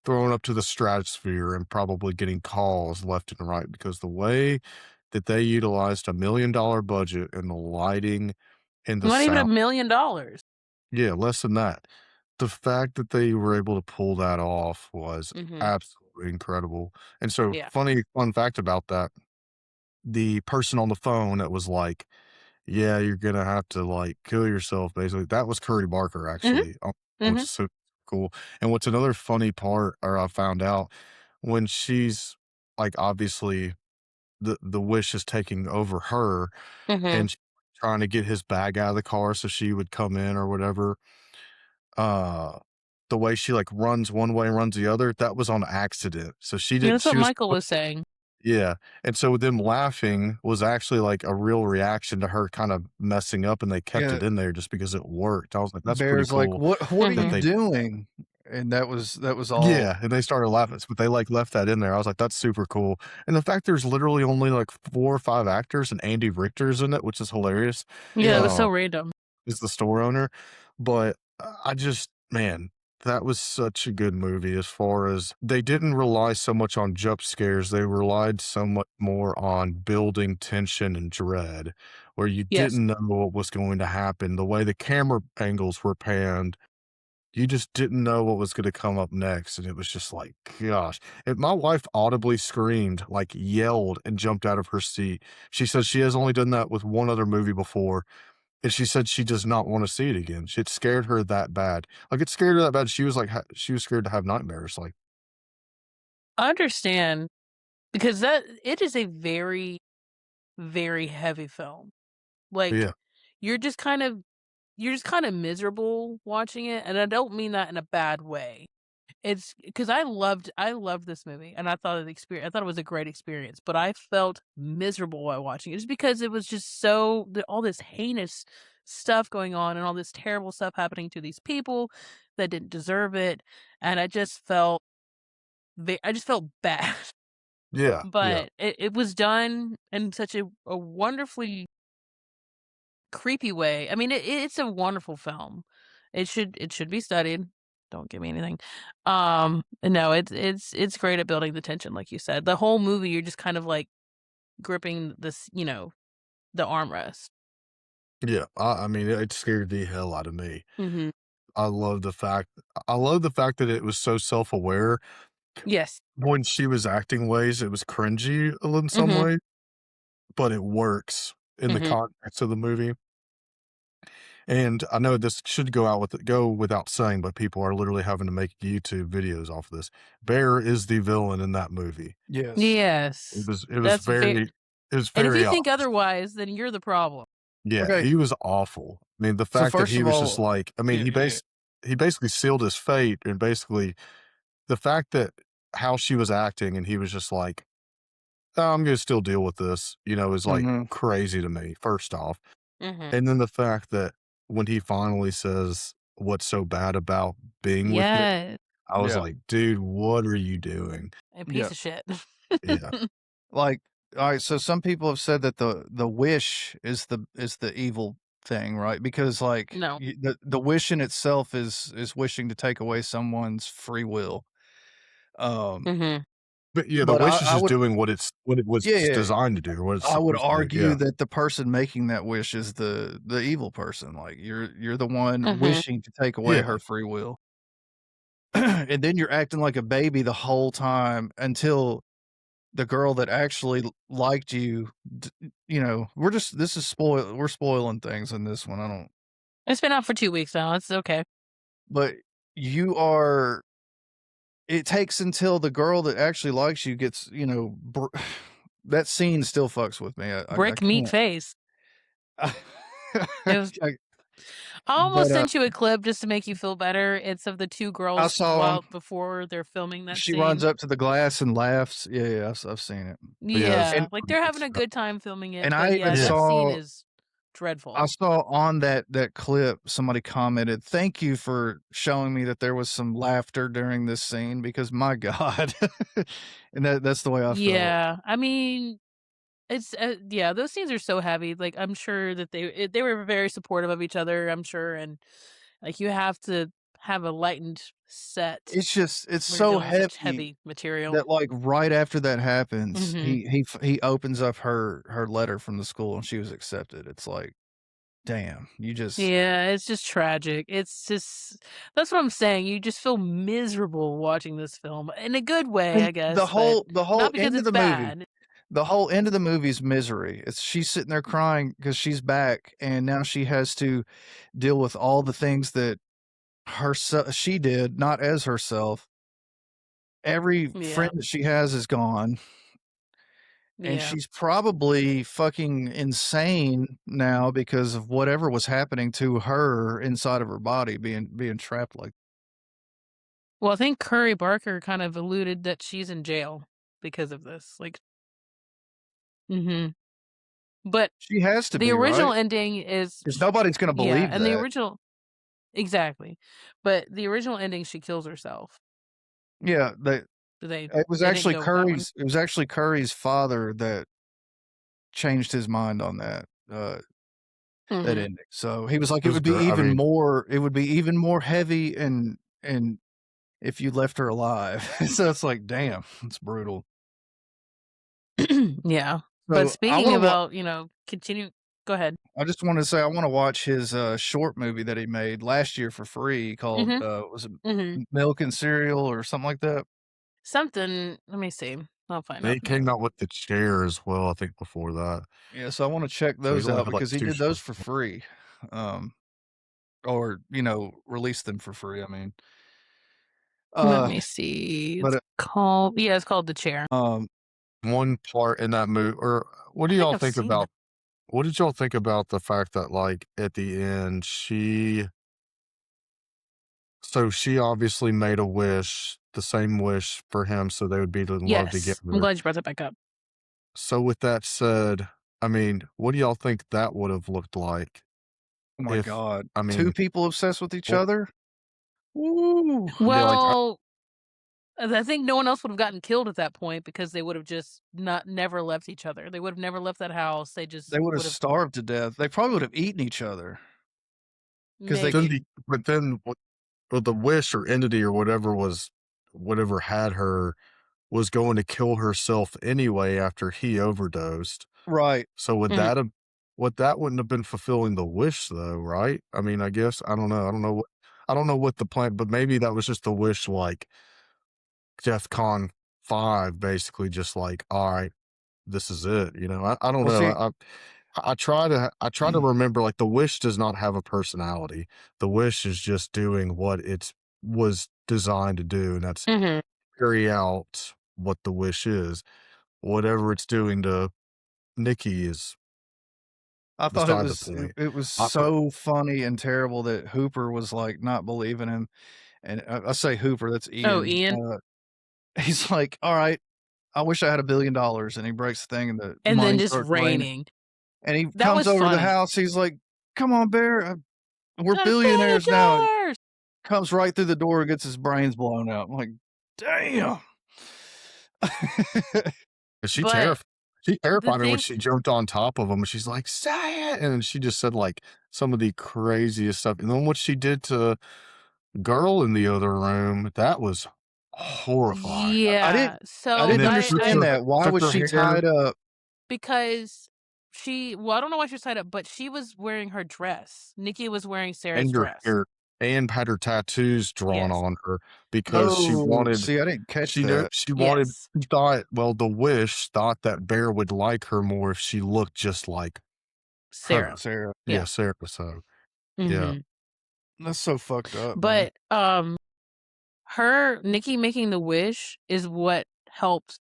thrown up to the stratosphere and probably getting calls left and right because the way that they utilized $1 million budget and the lighting and the Not even sound. $1 million. Yeah, less than that. The fact that they were able to pull that off was Mhm. absolutely incredible. And so, Yeah. fun fact about that, the person on the phone that was like, "Yeah, you're gonna have to, like, kill yourself," basically, that was Curry Barker, Mhm. actually, which Mhm. is so cool. And what's another funny part, or I found out, when she's, like, obviously, the wish is taking over her, Mhm. and she's trying to get his bag out of the car so she would come in or whatever, uh, the way she, like, runs one way and runs the other, that was on accident. So Yeah, that's what she was Michael was saying. yeah, and so them laughing was actually, like, a real reaction to her kind of messing up, and they kept Yeah, it in there just because it worked. I was like, "That's pretty Bear's like, cool what are that you Mhm. they." doing?" And that was all. Yeah, and they started laughing, but they, like, left that in there. I was like, "That's super cool." And the fact there's literally only, like, 4 or 5 actors and Andy Richter's in it, which is hilarious. Yeah, it was Yeah. so random. Is the store owner, but I just man, that was such a good movie as far as they didn't rely so much on jump scares, they relied so much more on building tension and dread, where you Yes. didn't know what was going to happen. The way the camera angles were panned, you just didn't know what was gonna come up next, and it was just like, gosh. And my wife audibly screamed, like, yelled, and jumped out of her seat. She says she has only done that with one other movie before, and she said she does not wanna see it again. It scared her that bad. Like, it scared her that bad, she was like, she was scared to have nightmares, like. I understand because that it is a very, very heavy film. Like, Yeah, you're just kind of you're just kinda miserable watching it, and I don't mean that in a bad way. It's because I loved this movie, and I thought it was a great experience, but I felt miserable while watching it just because it was just all this heinous stuff going on and all this terrible stuff happening to these people that didn't deserve it, and I just felt bad, yeah, yeah, but it was done in such a wonderfully creepy way. I mean, it's a wonderful film. It should be studied. Don't give me anything. No, it's great at building the tension, like you said. The whole movie, you're just kind of like gripping the armrest. yeah. I mean, it scared the hell out of me. Mhm. I love the fact I love the fact that it was so self-aware. Yes. When she was acting ways, it was cringy in some Mhm. way, but it works in the Mhm. context of the movie. And I know this should go without saying, but people are literally having to make YouTube videos off of this. Bear is the villain in that movie. Yes. Yes. It was That's very very it was and if very you think obvious. otherwise, then you're the problem. Yeah, Okay. he was awful. I mean, the So fact that first he of was just all, like, I mean, yeah, yeah, he basically sealed his fate, and basically the fact that how she was acting and he was just like, "Oh, I'm gonna still deal with this," is like mhm, crazy to me, first off. Mhm. And then the fact that when he finally says, "What's so bad about being with me?" Yes. I was yeah, like, "Dude, what are you doing?" A yeah. piece of shit. Yeah. Like, alright, so some people have said that the wish is the evil thing, right? Because, like, No. the wish in itself is wishing to take away someone's free will. Um, Mhm. But, yeah, the but wish is I just would doing what it was yeah, yeah, designed to do, or what it's I would supposed to do, argue yeah. that the person making that wish is the evil person, like, you're the one Mhm. wishing to take away Yeah. her free will. And then you're acting like a baby the whole time until the girl that actually liked you, we're just this is we're spoiling things in this one, I don't It's been out for 2 weeks now, it's okay. but you are it takes until the girl that actually likes you gets, that scene still fucks with me, I Brick meat can't. face. It was I I almost but, sent you a clip just to make you feel better. It's of the 2 I girls saw him. while before they're filming that She runs scene. up to the glass and laughs. Yeah, yeah, I've seen it. Yeah, it's Yeah, And like, they're having it's a good time filming it, and but I even yeah, yeah. that scene saw is I dreadful. saw on that clip, somebody commented, "Thank you for showing me that there was some laughter during this scene because my god." And that's the way I felt. Yeah, I mean, It's yeah, those scenes are so heavy. Like I'm sure that they were very supportive of each other. I'm sure, and like you have to have a lightened set It's when you're so dealing with such heavy heavy material. that, like, right after that happens, Hmm. he opens up her letter from the school and she was accepted. It's like, damn, you just Yeah, it's just tragic. It's just that's what I'm saying. You just feel miserable watching this film in a good way, and I guess, but the whole not because end of it's the movie bad. the whole end of the movie is misery. It's she's sitting there crying because she's back, and now she has to deal with all the things that she did, not as herself. Every friend Yeah, that she has is gone, and yeah. she's probably fucking insane now because of whatever was happening to her inside of her body being trapped like Well, I think Curry Barker kind of alluded that she's in jail because of this. Like, hmm but she has to the be, right? original ending is, Because nobody's gonna yeah, believe and the that. original exactly, but the original ending, she kills herself. Yeah, They it they didn't go with that one. Was actually Curry's father that changed his mind on that Hmm. ending. So he was like, It was great. I mean, it would be even more heavy and if you left her alive. So it's like, damn, it's brutal. Yeah, but So speaking about continue. Go ahead. I just wanted to say I want to watch his short movie that he made last year for free called Hmm. was it Hmm. Milk and Cereal or something like that? Something. Let me see. I'll find out they from you. came out with the chair as well, I think, before that. Yeah, so I want to check So he's those only out had, like, because he 2 did those short for films. free. Um or released them for free, I mean. Let Uh me see. but It's called The Chair. One part in that movie, or what I do think y'all I've think seen that. about what did y'all think about the fact that, like, at the end, she obviously made a wish, the same wish for him so they would be in love Yes, I'm together. glad you brought that back up. So with that said, I mean, what do y'all think that would have looked like oh my if god, I 2 mean, people obsessed with each well, other? Ooh. yeah, like, Well, I think no one else would have gotten killed at that point because they would have just not never left each other. They would have never left that house. They just They would have would have starved to death. They probably would have eaten each other because but they then ca maybe. the wish or entity or whatever had her was going to kill herself anyway after he overdosed. right. So Mhm. that wouldn't have been fulfilling the wish though, right? I mean, I guess I don't know. I don't know what the plan, but maybe that was just the wish, like DEFCON 5, basically just like, all right, this is it. I don't Well, know. see I try to remember, like, the wish does not have a personality. The wish is just doing what it's was designed to do, and that's Mhm. carry out what the wish is. Whatever it's doing to Nikki is I thought beside the point. it was I per so funny and terrible that Hooper was, like, not believing him, and I say Hooper, that's Oh, Ian. Ian. He's like, "Alright, I wish I had $1,000,000," and he breaks the thing and the And then money just starts raining, raining. and he That comes was over to the funny. house, he's like, "Come on, Bear, we're Got a billionaires now," and $1,000,000,000. comes right through the door and gets his brains blown out. I'm like, "Damn." she But terrif she the terrified me when thing she jumped on top of him, and she's like, "Say it," and she just said, like, some of the craziest stuff, and then what she did to girl in the other room, that was horrifying. I yeah, didn't I And so didn't then I understand that. Why took was her she hair tied up? because I don't know why she was tied up, but she was wearing her dress. Nikki was wearing Sarah's and her dress. hair and had her tattoos drawn Yes. on her because Oh, see, I didn't catch that. she Yes. thought, well, the wish thought that Bear would like her more if she looked just like Sarah. her. Sarah. Yeah, Yeah. Sarah, so, yeah. Mhm. That's so fucked up, man. But, her Nikki making the wish is what helped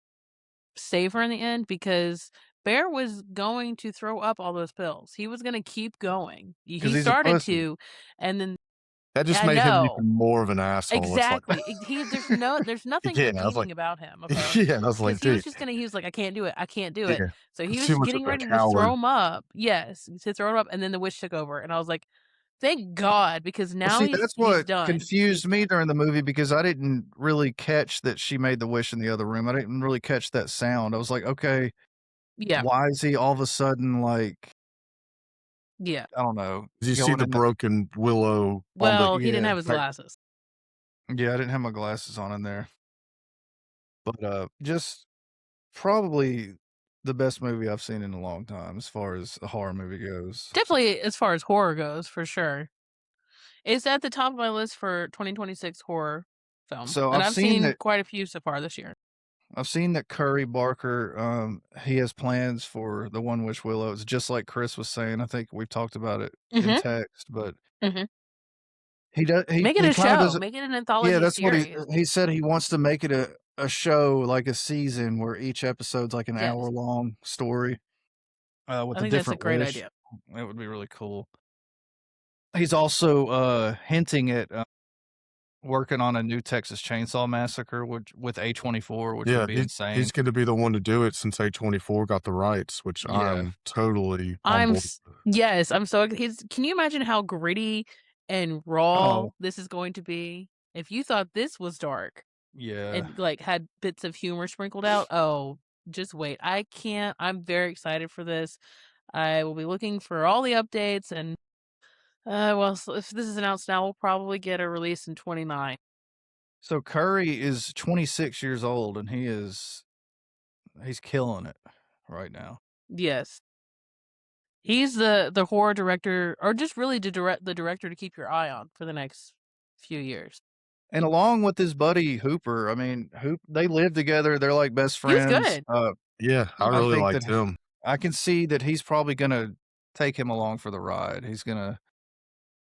save her in the end because Bear was going to throw up all those pills. He was gonna keep going. Because He he's a started pussy. to, and then That just I made him know. even more of an asshole. It's like, Exactly. There's nothing yeah, I was like, redeeming about him, okay? yeah, I was Because like, dude, he was like, "I can't do it. I can't do it." yeah, So he too was much of getting a ready to throw coward. him up. Yes, to throw him up, and then the witch took over, and I was like, "Thank God," because Well, now see, that's he's what done. confused me during the movie because I didn't really catch that she made the wish in the other room. I didn't really catch that sound. I was like, "Okay." Yeah. why is he all of a sudden, like, Yeah. I don't know, Did you see going the into broken willow on the Well, he didn't yeah, have his glasses. yeah, I didn't have my glasses on in there. But, just probably the best movie I've seen in a long time as far as a horror movie goes. Definitely as far as horror goes, for sure. It's at the top of my list for 2026 horror film, So and I've seen quite a few so far this year. I've seen that Curry Barker, he has plans for the One Wish Willows, just like Chris was saying. I think we've talked about it in Mhm, text, but mhm. he does Make it he a kinda show, doesn't. make it an Yeah, anthology that's what series. he said he wants to make it a show, like a season where each episode's like an Yes, hour-long story, with I a think that's a different great wish. idea. That would be really cool. He's also, hinting at, working on a new Texas Chainsaw Massacre, which with A24, which would Yeah, be he's insane. gonna be the one to do it since A24 got the rights, which Yeah. I'm totally on I'm board. s Yes, I'm so he's can you imagine how gritty and raw Oh, this is going to be? If you thought this was dark yeah. and, like, had bits of humor sprinkled out, oh, just wait. I'm very excited for this. I will be looking for all the updates and, well, so if this is announced now, we'll probably get a release in '29. So Curry is 26 years old, and he's killing it right now. Yes. He's the horror director or just really the director to keep your eye on for the next few years. And along with his buddy Hooper, I mean, they live together, they're like best He was friends. good. Yeah, I Mhm. I really think that liked him. I can see that he's probably gonna take him along for the ride.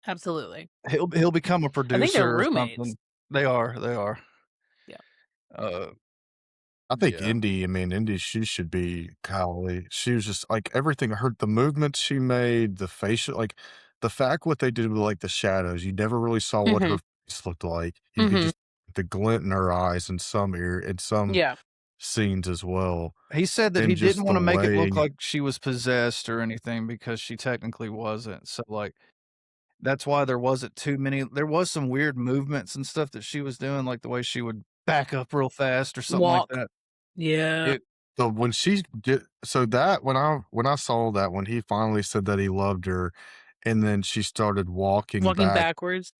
Absolutely. He'll become a I think they're producer or roommates. something. They are. Yeah. Uh, I think yeah. Indy, she should be golly. She was just like everything. Her the movements she made, the facial, like the fact what they did with like the shadows. You never really saw what her Mhm. face looked like. You could Mhm. just the glint in her eyes in some Yeah. scenes as well, He said that he and didn't just the wanna make it look way like she was possessed or anything because she technically wasn't. So, like, that's why there wasn't too many there was some weird movements and stuff that she was doing, like the way she would back up real fast or something like Walk. that. Yeah. It so when she did so that when I saw that when he finally said that he loved her, and then she started walking Walking back. backwards.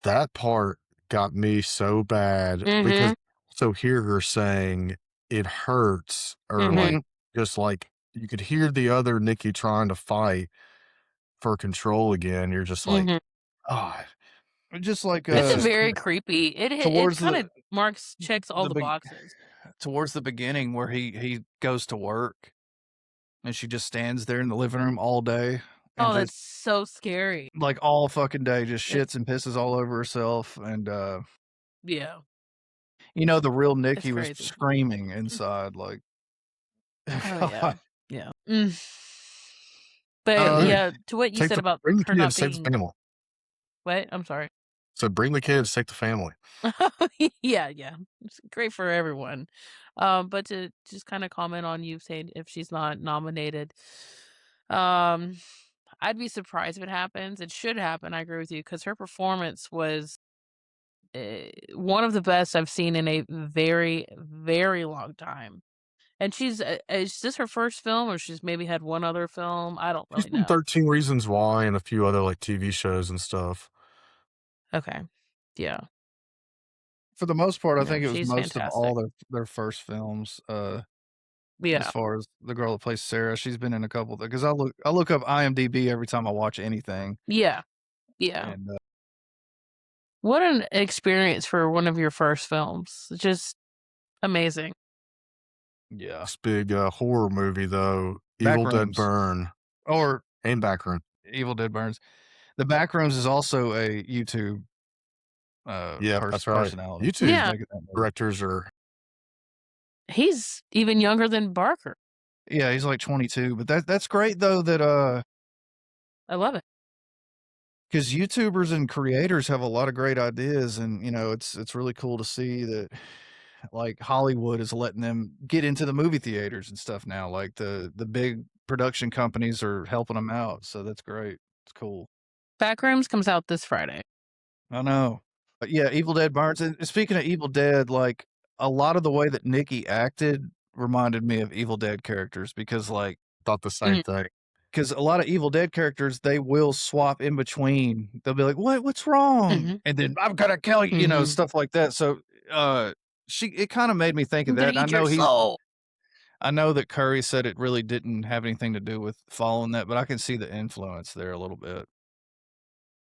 That part got me so bad because Mhm. so hear her saying it hurts or Mhm. like Mhm. just like you could hear the other Nikki trying to fight for control again. You're just like, Mhm. oh, just like, It's it's just just very creepy. It towards kinda marks checks all the the big boxes. towards the beginning where he goes to work and she just stands there in the living room all day and Oh, just that's so scary. like all fucking day just It shits and pisses all over herself and, Yeah. the real It's Nikki was crazy. screaming inside like, Oh, yeah. God. Yeah. But, dude, yeah, to what you said about bring the her kids, not take the being family. what? I'm sorry. So bring the kids, take the family. Yeah, yeah. It's great for everyone. But to just kinda comment on you saying if she's not nominated, um, I'd be surprised if it happens. It should happen, I agree with you because her performance was, one of the best I've seen in a very, very long time. And is this her first film or she's maybe had one other film? I don't She's really been know. 13 Reasons Why and a few other like TV shows and stuff. Okay. Yeah. For the most part, I No, think it was she's most of all fantastic. their first films, as Yeah. far as the girl that plays Sarah, she's been in a couple because I look up IMDb every time I watch anything, Yeah. Yeah. and, What an experience for one of your first films. Just amazing. yeah. This big horror movie though, Evil Dead Backrooms Burn or and Backroom. Evil Dead Burns. The Backrooms is also a YouTube, Yep, that's right. personality who's YouTube Yeah. making that movie. directors are He's even younger than Barker. Yeah, he's like 22, but that's great though that, I love it. because YouTubers and creators have a lot of great ideas, and it's really cool to see that like Hollywood is letting them get into the movie theaters and stuff now. Like the big production companies are helping them out, so that's great. It's cool. Backrooms comes out this Friday. I know, but yeah, Evil Dead Burns. And speaking of Evil Dead, like a lot of the way that Nikki acted reminded me of Evil Dead characters because, like, Thought the same Mhm, thing. because a lot of Evil Dead characters, they will swap in between. They'll be like, "What's wrong?" mhm, And then, "I'm gonna kill you," mhm. stuff like that. So, she it kinda made me think of I'm gonna that, and eat your soul. I know that Curry said it really didn't have anything to do with following that, but I can see the influence there a little bit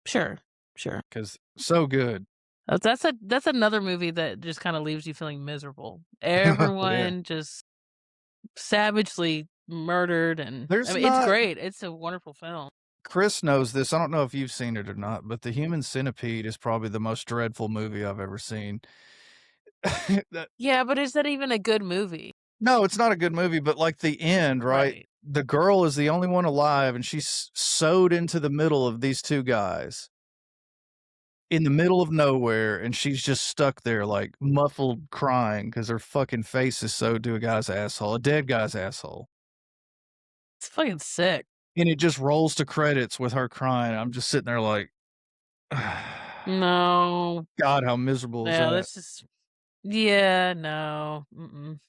Sure, sure. because so good. That's another movie that just kinda leaves you feeling miserable. Yeah. Everyone just savagely murdered, and I There's mean, it's not great. It's a wonderful film. Chris knows this, I don't know if you've seen it or not, but The Human Centipede is probably the most dreadful movie I've ever seen. That Yeah, but is that even a good movie? No, it's not a good movie, but, like, the end, right? Right. The girl is the only one alive, and she's sewed into the middle of these 2 guys in the middle of nowhere, and she's just stuck there, like, muffled crying because her fucking face is sewed to a guy's asshole, a dead guy's asshole, It's fucking sick. and it just rolls to credits with her crying. I'm just sitting there like, No. God, how miserable is Yeah, that? that's just yeah, no.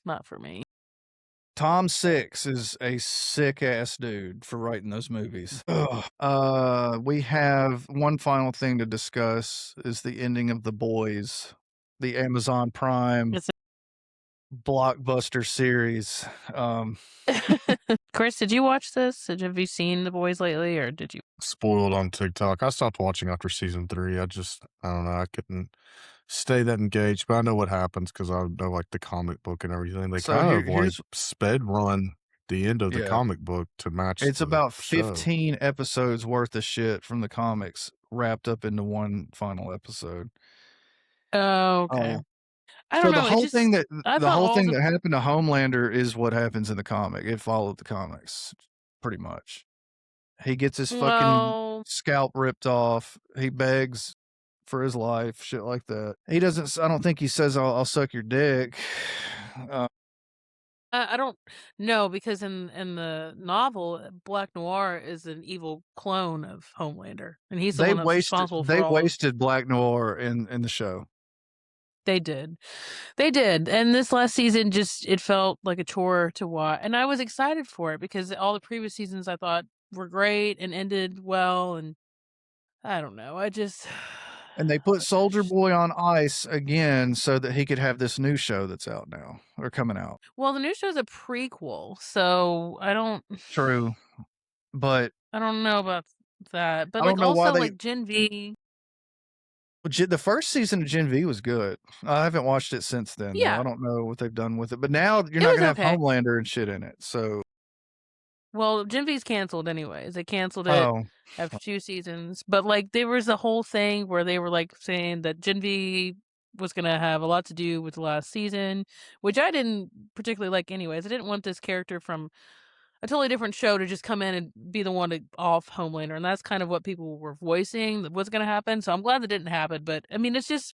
Not for me. Tom Six is a sick ass dude for writing those movies. Ugh. We have one final thing to discuss is the ending of The Boys, the Amazon Prime It's blockbuster series. Chris, did you watch this? Have you seen The Boys lately, or did you Spoiled on TikTok. I stopped watching after season 3. I don't know. I couldn't stay that engaged, but I know what happens because I know like the comic book and everything. They So kind of like here's sped run the end of the yeah, comic book to match it's the about show. 15 episodes worth of shit from the comics wrapped up into one final episode. Oh, okay. Oh, I don't so know, it just I the thought whole all thing the that happened to Homelander is what happens in the comic. It followed the comics pretty much. He gets his fucking well, scalp ripped off. He begs for his life, shit like that. He doesn't I don't think he says, I'll suck your dick." Uh, I don't know because in the novel, Black Noir is an evil clone of Homelander, and he's the one that's responsible for they all of wasted Black Noir in the show. they did. They did, and this last season just it felt like a chore to watch, and I was excited for it because all the previous seasons I thought were great and ended well, and I don't know, I just And they put Soldier sh Boy on ice again so that he could have this new show that's out now or coming out. well, the new show's a prequel, so True, but I don't know about that, but, I don't like, know why also, they like, Gen V the first season of Gen V was good. I haven't watched it since then, though. I yeah, don't know what they've done with it, but now you're it not was gonna have okay. Homelander and shit in it, so Well, Gen V's canceled anyways. They canceled it oh, after 2 seasons, but, like, there was a whole thing where they were, like, saying that Gen V was gonna have a lot to do with the last season, which I didn't particularly like anyways. I didn't want this character from a totally different show to just come in and be the one to off Homelander, and that's kind of what people were voicing that was gonna happen, so I'm glad that didn't happen, but, I mean, it's just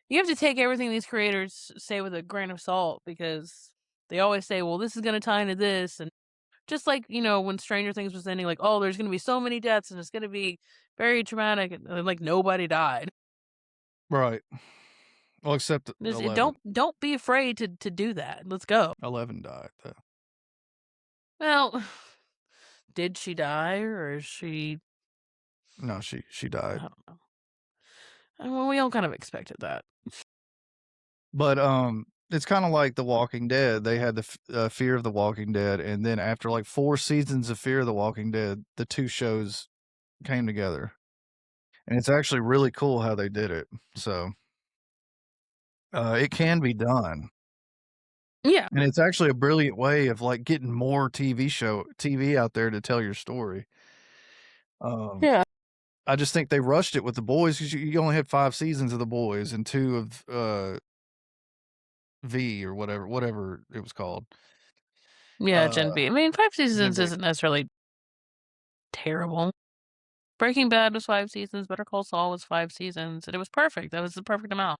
you have to take everything these creators say with a grain of salt because they always say, "Well, this is gonna tie into this," and just like, when Stranger Things was ending, like, "Oh, there's gonna be so many deaths, and it's gonna be very traumatic," and, like, nobody died. right. Well, except Just 11. don't be afraid to do that. Let's go. 11 died, though. Well, did she die or is she No, she I died. don't know. Well, we all kind of expected that. But, it's kinda like The Walking Dead. They had the Fear of the Walking Dead, and then after, like, 4 seasons of Fear of the Walking Dead, the 2 shows came together, and it's actually really cool how they did it. So, it can be done, Yeah. and it's actually a brilliant way of, like, getting more TV out there to tell your story. Um, Yeah. I just think they rushed it with The Boys 'cause you only had 5 seasons of The Boys and 2 of, V or whatever it was called. Yeah, Gen Uh, V. I mean, 5 Gen seasons V. isn't necessarily terrible. Breaking Bad was 5 seasons, Better Call Saul was 5 seasons, and it was perfect. That was the perfect amount.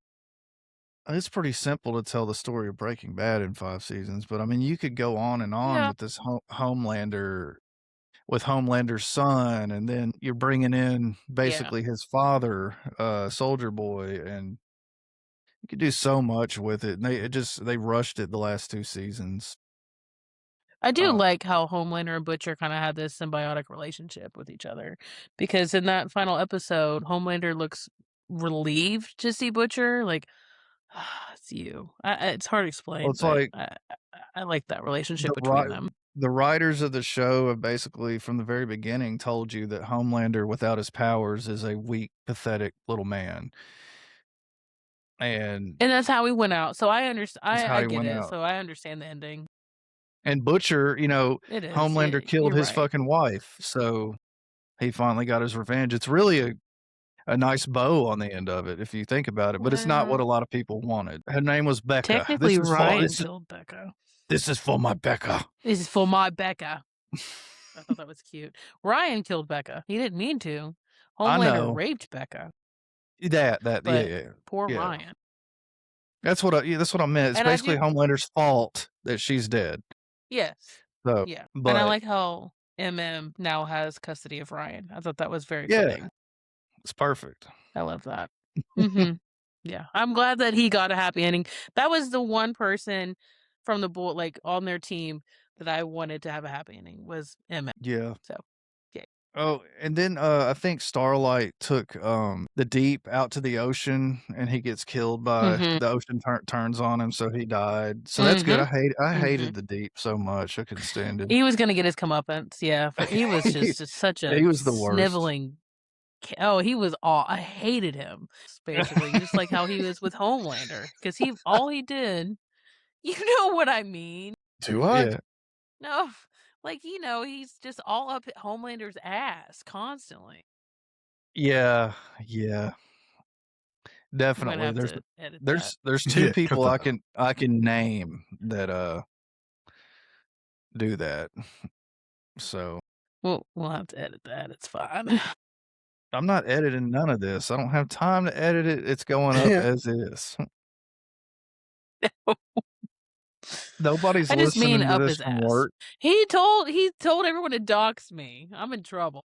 It's pretty simple to tell the story of Breaking Bad in 5 seasons, but, I mean, you could go on and on Yeah. with this Homelander with Homelander's son, and then you're bringing in Yeah. basically his father, Soldier Boy, and, You could do so much with it, and they rushed it the last 2 seasons. I do Uh, like how Homelander and Butcher kinda had this symbiotic relationship with each other, because in that final episode, Homelander looks relieved to see Butcher, like, "Ah, it's you." It's hard to well, explain, it's but like I like that the relationship between ri them. the writers of the show have basically, from the very beginning, told you that Homelander without his powers is a weak, pathetic little man, and And that's how he went out, so that's how I he get went it, out. so I understand the ending. And Butcher, It is, Homelander killed you're his right. fucking wife, so he finally got his revenge. It's really a nice bow on the end of it if you think about it, but it's not what a Well, lot of people wanted. Her name was Becca. technically, Ryan killed Becca. This is for my Becca. "This is for my Becca." I thought that was cute. Ryan killed Becca. He didn't mean to. I Homelander know. raped Becca, Yeah, but yeah. poor Yeah. Ryan. That's what I meant. It's And I basically do Homelander's fault that she's dead. yes. So, Yeah, and I but like how now has custody of Ryan. I thought that was very yeah, fitting. it's perfect. I love that. Mhm. Yeah, I'm glad that he got a happy ending. That was the one person from the bull like, on their team that I wanted to have a happy ending was MM. Yeah. So, yeah. Oh, and then, I think Starlight took, the Deep out to the ocean, and he gets killed by Mhm. the ocean turns on him, so he died. So that's good. Mhm. I hated Mhm. the Deep so much. I couldn't stand him. He was gonna get his comeuppance, yeah, for he was He just such a he was the worst. sniveling oh, he was aw I hated him, basically, just like how he was with Homelander, because all he did you know what I mean. Do I? Yeah. No, like, he's just all up at Homelander's ass constantly. Yeah, yeah, I'm gonna definitely. have to edit that. There's 2 Yeah, cut people that out. I can name that, do that. So, We'll have to edit that, it's fine. I'm not editing none of this. I don't have time to edit it. It's going up as is. Nobody's I just mean listening to up this his from ass. work. He told everyone to dox me. I'm in trouble.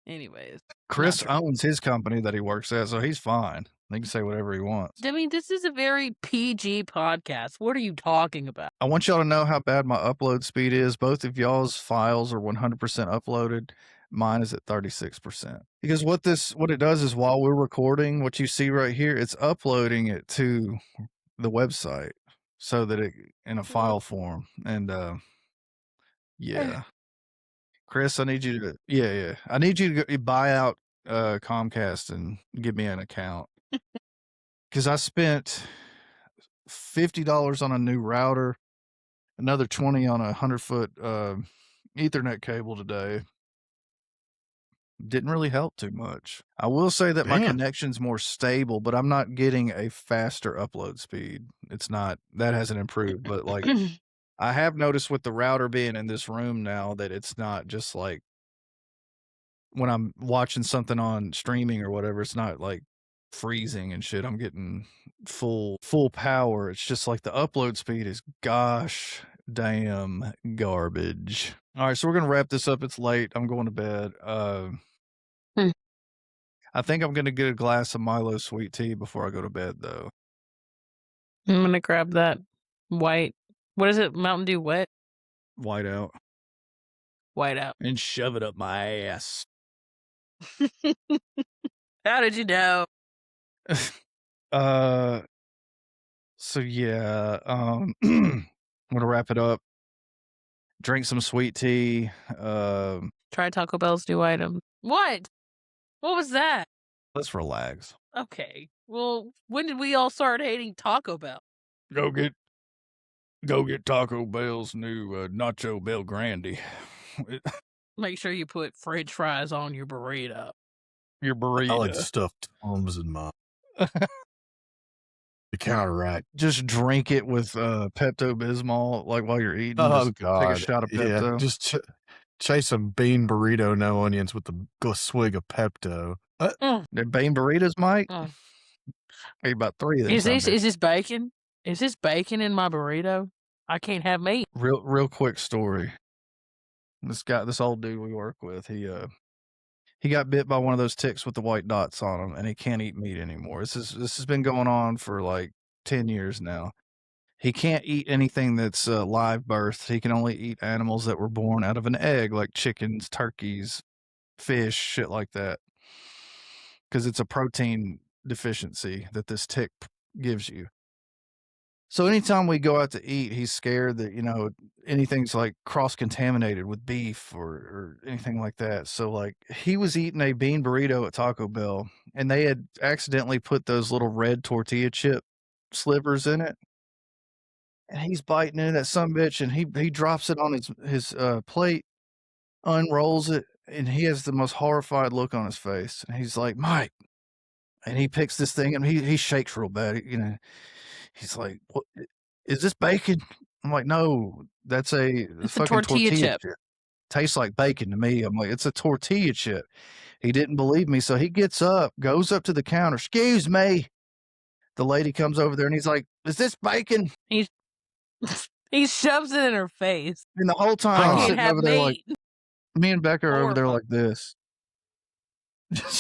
Anyways, not Chris true. owns his company that he works at, so he's fine. He can say whatever he wants. I mean, this is a very PG podcast. What are you talking about? I want y'all to know how bad my upload speed is. Both of y'all's files are 100% uploaded. Mine is at 36%. Because what it does is while we're recording, what you see right here, it's uploading it to the website so that it in a Well, file form. And eh, yeah. Chris, I need you to yeah. I need you to buy out Comcast and give me an account. Cuz I spent $50 on a new router, another 20 on a 100-foot Ethernet cable today. Didn't really help too much. I will say that my Damn. connection's more stable, but I'm not getting a faster upload speed. It's not that hasn't improved, but like I have noticed with the router being in this room now that it's not just like when I'm watching something on streaming or whatever, it's not like freezing and shit. I'm getting full power. It's just like the upload speed is gosh damn garbage. All right, so we're gonna wrap this up. It's late. I'm going to bed. Hmm. I think I'm gonna get a glass of Milo sweet tea before I go to bed though. I'm gonna grab that white. What is it? Mountain Dew wet? White out. White out. And shove it up my ass. How did you know? uh so yeah, I'm gonna wrap it up. Drink some sweet tea. Try Taco Bell's new item. What? What was that? Let's relax. Okay. Well, when did we all start hating Taco Bell? Go get Taco Bell's new Nacho Bell Grande. Make sure you put French fries on your burrito. Your I like burrito. to stuff Tums in mine to counteract. Just drink it with Pepto Bismol, like while you're eating. Oh Just God! take a shot of Yeah, Pepto. just chase some bean burrito, no onions, with a swig of Pepto. The bean burritos, Mike. Mm. Ate about 3 of them. Is this bacon? Is this bacon in my burrito? I can't have meat. Real quick story. This old dude we work with, he He got bit by one of those ticks with the white dots on him, and he can't eat meat anymore. This has been going on for like 10 years now. He can't eat anything that's live birthed. He can only eat animals that were born out of an egg, like chickens, turkeys, fish, shit like that. Because it's a protein deficiency that this tick gives you. So anytime we go out to eat, he's scared that, you know, anything's like cross-contaminated with beef or anything like that. So like he was eating a bean burrito at Taco Bell and they had accidentally put those little red tortilla chip slivers in it. And he's biting into that sumbitch and he drops it on his plate, unrolls it, and he has the most horrified look on his face. And he's like, Mike. And he picks this thing and he shakes real bad, you know. He's like, "What is this bacon?" I'm like, "No, that's a It's a fucking tortilla tortilla chip. chip. Tastes like bacon to me." I'm like, "It's a tortilla chip." He didn't believe me, so he gets up, goes up to the counter. "Excuse me." The lady comes over there and he's like, "Is this bacon?" He he shoves it in her face. And the whole time I I'm can't sitting have over there like, meat. me and Becca are over there like Horrified. this.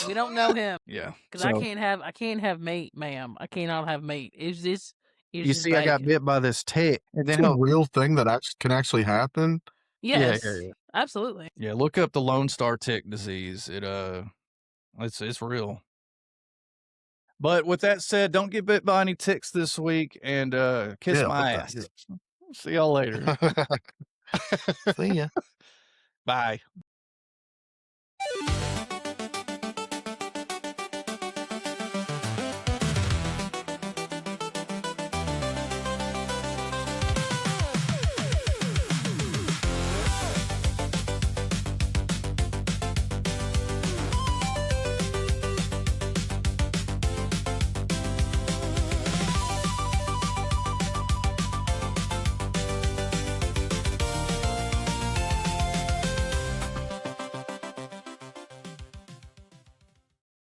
We don't know him Yeah. because So I can't have meat, ma'am. I cannot have meat. Is you this see, I got bacon? bit by this tick, and It's then a he'll real thing that can actually happen. yeah. Yes, absolutely. Yeah, look up the Lone Star tick disease. It's real. But with that said, don't get bit by any ticks this week and kiss Yeah, my what the ass. See y'all later. hell? See ya. Bye.